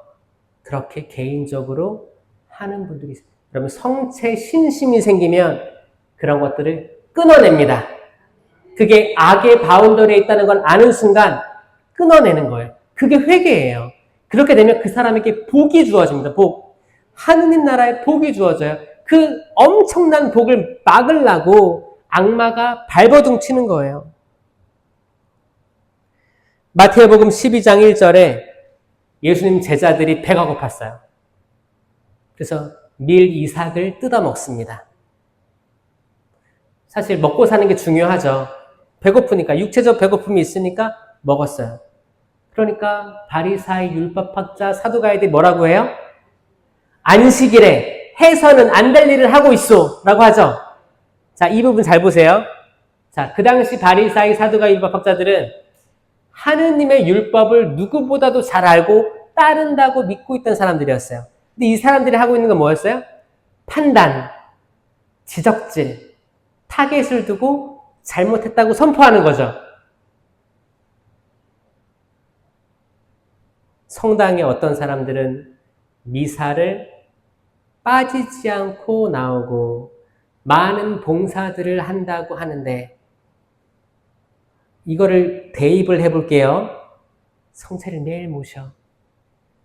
그렇게 개인적으로 하는 분들이 있어요. 여러분, 성체 신심이 생기면 그런 것들을 끊어냅니다. 그게 악의 바운더리에 있다는 걸 아는 순간 끊어내는 거예요. 그게 회개예요. 그렇게 되면 그 사람에게 복이 주어집니다. 복. 하느님 나라에 복이 주어져요. 그 엄청난 복을 막으려고 악마가 발버둥 치는 거예요. 마태복음 12장 1절에 예수님 제자들이 배가 고팠어요. 그래서 밀 이삭을 뜯어 먹습니다. 사실 먹고 사는 게 중요하죠. 배고프니까, 육체적 배고픔이 있으니까 먹었어요. 그러니까 바리사이, 율법학자, 사두가이들이 뭐라고 해요? 안식일에 해서는 안 될 일을 하고 있어 라고 하죠. 자, 이 부분 잘 보세요. 자, 그 당시 바리사이, 사두가이, 율법학자들은 하느님의 율법을 누구보다도 잘 알고 따른다고 믿고 있던 사람들이었어요. 근데 이 사람들이 하고 있는 건 뭐였어요? 판단, 지적질, 타겟을 두고 잘못했다고 선포하는 거죠. 성당에 어떤 사람들은 미사를 빠지지 않고 나오고 많은 봉사들을 한다고 하는데, 이거를 대입을 해볼게요. 성체를 매일 모셔.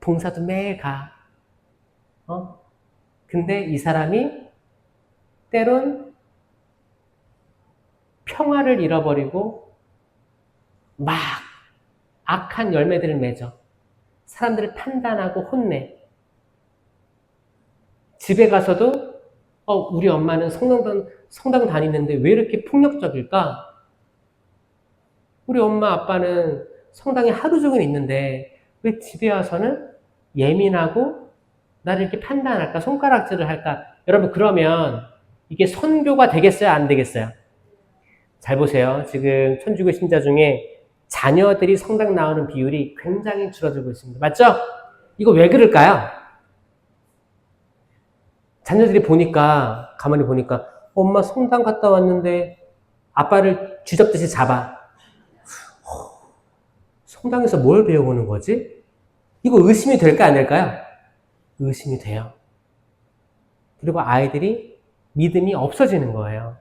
봉사도 매일 가. 근데 이 사람이 때론 평화를 잃어버리고 막 악한 열매들을 맺어. 사람들을 판단하고 혼내. 집에 가서도 우리 엄마는 성당 다니는데 왜 이렇게 폭력적일까? 우리 엄마 아빠는 성당에 하루 종일 있는데 왜 집에 와서는 예민하고 나를 이렇게 판단할까? 손가락질을 할까? 여러분, 그러면 이게 선교가 되겠어요? 안 되겠어요? 잘 보세요. 지금 천주교 신자 중에 자녀들이 성당 나오는 비율이 굉장히 줄어들고 있습니다. 맞죠? 이거 왜 그럴까요? 자녀들이 가만히 보니까 엄마 성당 갔다 왔는데 아빠를 쥐잡듯이 잡아. 성당에서 뭘 배워보는 거지? 이거 의심이 될까 안 될까요? 의심이 돼요. 그리고 아이들이 믿음이 없어지는 거예요.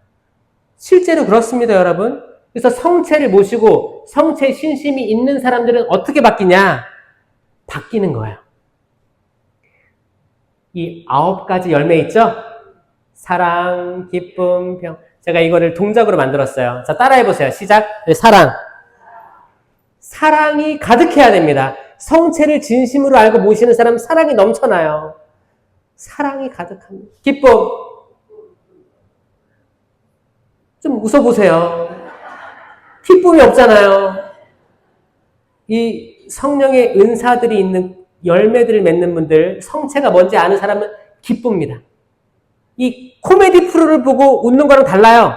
실제로 그렇습니다, 여러분. 그래서 성체를 모시고 성체 신심이 있는 사람들은 어떻게 바뀌냐? 바뀌는 거예요. 이 9가지 열매 있죠? 사랑, 기쁨, 평. 제가 이거를 동작으로 만들었어요. 자, 따라해보세요. 시작. 사랑. 사랑이 가득해야 됩니다. 성체를 진심으로 알고 모시는 사람은 사랑이 넘쳐나요. 사랑이 가득합니다. 기쁨. 좀 웃어보세요. 기쁨이 없잖아요. 이 성령의 은사들이 있는 열매들을 맺는 분들, 성체가 뭔지 아는 사람은 기쁩니다. 이 코미디 프로를 보고 웃는 거랑 달라요.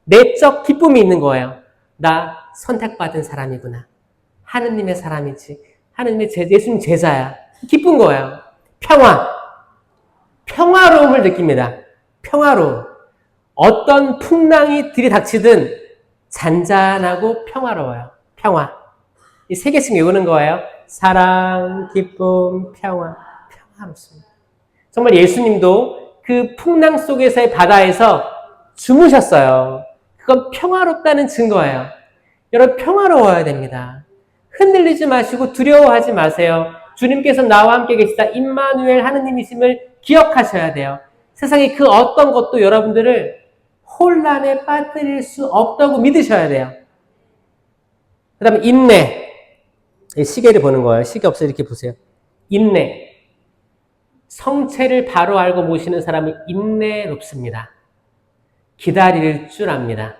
내적 기쁨이 있는 거예요. 나 선택받은 사람이구나. 하느님의 사람이지. 하느님의 예수님 제자야. 기쁜 거예요. 평화로움을 느낍니다. 평화로움. 어떤 풍랑이 들이닥치든 잔잔하고 평화로워요. 평화. 이 세 개씩 외우는 거예요. 사랑, 기쁨, 평화롭습니다. 정말 예수님도 그 풍랑 속에서의 바다에서 주무셨어요. 그건 평화롭다는 증거예요. 여러분, 평화로워야 됩니다. 흔들리지 마시고 두려워하지 마세요. 주님께서 나와 함께 계시다. 임마누엘 하느님이심을 기억하셔야 돼요. 세상에 그 어떤 것도 여러분들을 혼란에 빠뜨릴 수 없다고 믿으셔야 돼요. 그 다음에 인내. 시계를 보는 거예요. 시계 없어요. 이렇게 보세요. 인내. 성체를 바로 알고 모시는 사람은 인내롭습니다. 기다릴 줄 압니다.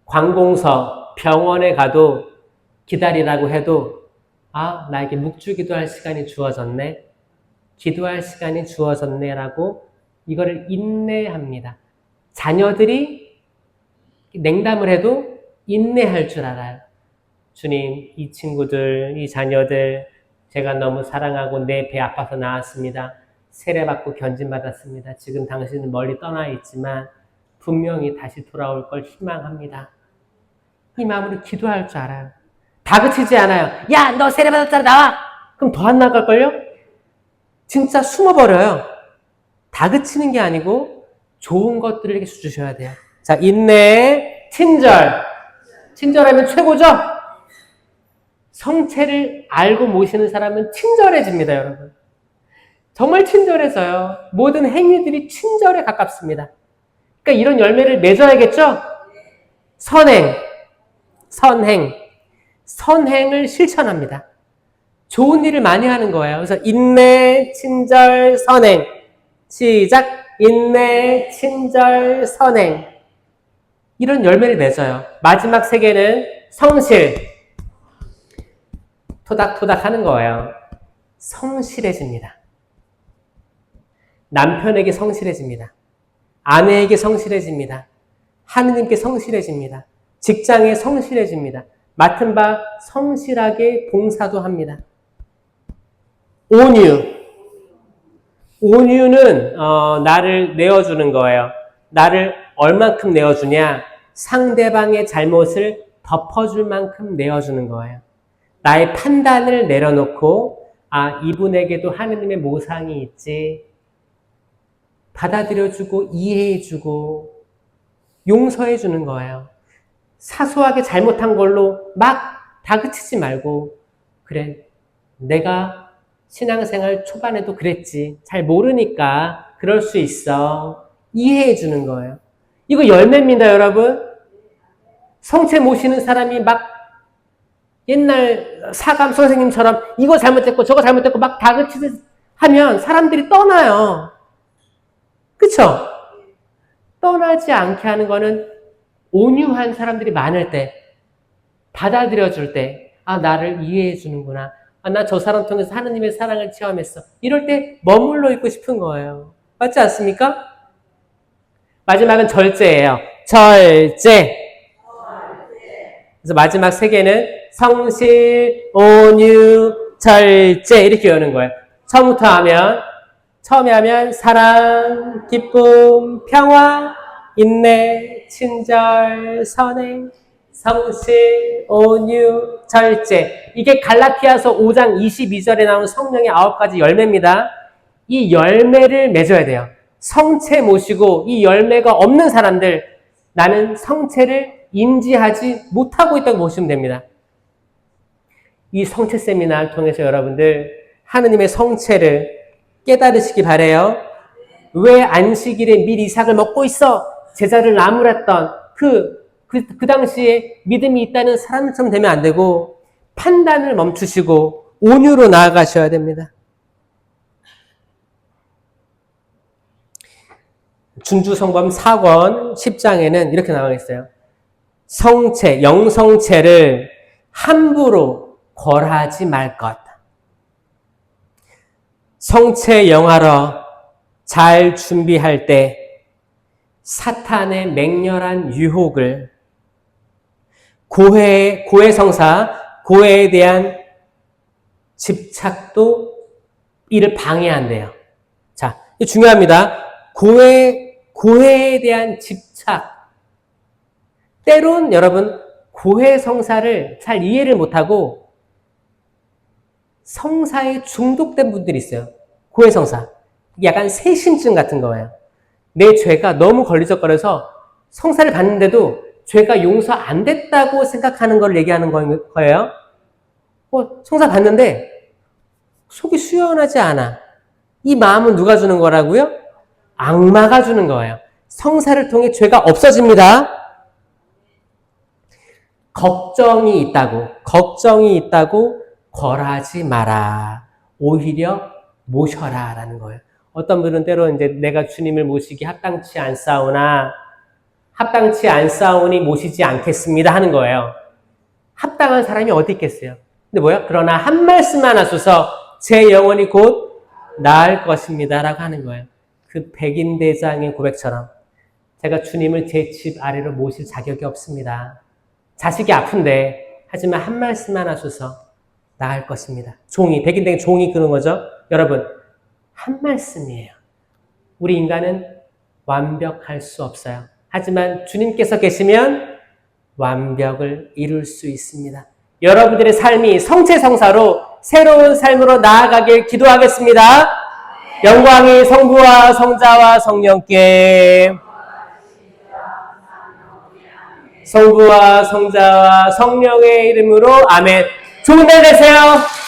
관공서, 병원에 가도 기다리라고 해도 나에게 묵주 기도할 시간이 주어졌네. 기도할 시간이 주어졌네 라고 이거를 인내합니다. 자녀들이 냉담을 해도 인내할 줄 알아요. 주님, 이 친구들, 이 자녀들 제가 너무 사랑하고 내 배 아파서 낳았습니다. 세례받고 견진받았습니다. 지금 당신은 멀리 떠나 있지만 분명히 다시 돌아올 걸 희망합니다. 이 마음으로 기도할 줄 알아요. 다그치지 않아요. 야, 너 세례받았잖아, 나와! 그럼 더 안 나갈걸요? 진짜 숨어버려요. 다그치는 게 아니고 좋은 것들을 이렇게 주셔야 돼요. 자, 인내, 친절. 친절하면 최고죠? 성체를 알고 모시는 사람은 친절해집니다, 여러분. 정말 친절해져요. 모든 행위들이 친절에 가깝습니다. 그러니까 이런 열매를 맺어야겠죠? 선행을 실천합니다. 좋은 일을 많이 하는 거예요. 그래서 인내, 친절, 선행. 시작! 인내, 친절, 선행. 이런 열매를 맺어요. 마지막 세 개는 성실. 토닥토닥 하는 거예요. 성실해집니다. 남편에게 성실해집니다. 아내에게 성실해집니다. 하느님께 성실해집니다. 직장에 성실해집니다. 맡은 바 성실하게 봉사도 합니다. 온유는 나를 내어주는 거예요. 나를 얼만큼 내어주냐? 상대방의 잘못을 덮어줄 만큼 내어주는 거예요. 나의 판단을 내려놓고 이분에게도 하느님의 모상이 있지. 받아들여주고 이해해주고 용서해주는 거예요. 사소하게 잘못한 걸로 막 다그치지 말고 그래, 내가 신앙생활 초반에도 그랬지. 잘 모르니까 그럴 수 있어. 이해해주는 거예요. 이거 열매입니다, 여러분. 성체 모시는 사람이 막 옛날 사감 선생님처럼 이거 잘못했고 저거 잘못했고 막 다그치듯 하면 사람들이 떠나요. 그쵸? 떠나지 않게 하는 거는 온유한 사람들이 많을 때, 받아들여줄 때, 나를 이해해 주는구나. 나 저 사람 통해서 하느님의 사랑을 체험했어. 이럴 때 머물러 있고 싶은 거예요. 맞지 않습니까? 마지막은 절제예요. 절제. 그래서 마지막 세 개는 성실, 온유, 절제 이렇게 외우는 거예요. 처음에 하면 사랑, 기쁨, 평화, 인내, 친절, 선행, 성실, 온유, 절제. 이게 갈라티아서 5장 22절에 나온 성령의 9가지 열매입니다. 이 열매를 맺어야 돼요. 성체 모시고 이 열매가 없는 사람들, 나는 성체를 인지하지 못하고 있다고 보시면 됩니다. 이 성체 세미나를 통해서 여러분들 하느님의 성체를 깨달으시기 바래요. 왜 안식일에 밀 이삭을 먹고 있어? 제자를 나무랐던 그 당시에 믿음이 있다는 사람처럼 되면 안 되고 판단을 멈추시고 온유로 나아가셔야 됩니다. 준주성범 4권 10장에는 이렇게 나와 있어요. 성체, 영성체를 함부로 걸하지 말 것. 성체 영하러 잘 준비할 때 사탄의 맹렬한 유혹을 고해성사 고해에 대한 집착도 이를 방해한대요. 자, 이거 중요합니다. 고해에 대한 집착. 때론 여러분, 고해 성사를 잘 이해를 못하고 성사에 중독된 분들이 있어요. 고해 성사. 약간 세심증 같은 거예요. 내 죄가 너무 걸리적거려서 성사를 받는데도 죄가 용서 안 됐다고 생각하는 걸 얘기하는 거예요. 성사 받는데 속이 수연하지 않아. 이 마음은 누가 주는 거라고요? 악마가 주는 거예요. 성사를 통해 죄가 없어집니다. 걱정이 있다고 거라지 마라. 오히려 모셔라 라는 거예요. 어떤 분은 때로 이제 내가 주님을 모시기 합당치 않사오니 모시지 않겠습니다 하는 거예요. 합당한 사람이 어디 있겠어요? 근데 뭐야? 그러나 한 말씀만 하소서 제 영혼이 곧 나을 것입니다 라고 하는 거예요. 그 백인대장의 고백처럼 제가 주님을 제 집 아래로 모실 자격이 없습니다. 자식이 아픈데 하지만 한 말씀만 하소서 나을 것입니다. 백인대장 종이 그런 거죠. 여러분, 한 말씀이에요. 우리 인간은 완벽할 수 없어요. 하지만 주님께서 계시면 완벽을 이룰 수 있습니다. 여러분들의 삶이 성체성사로 새로운 삶으로 나아가길 기도하겠습니다. 영광이 성부와 성자와 성령께 성부와 성자와 성령의 이름으로 아멘. 좋은 날 되세요.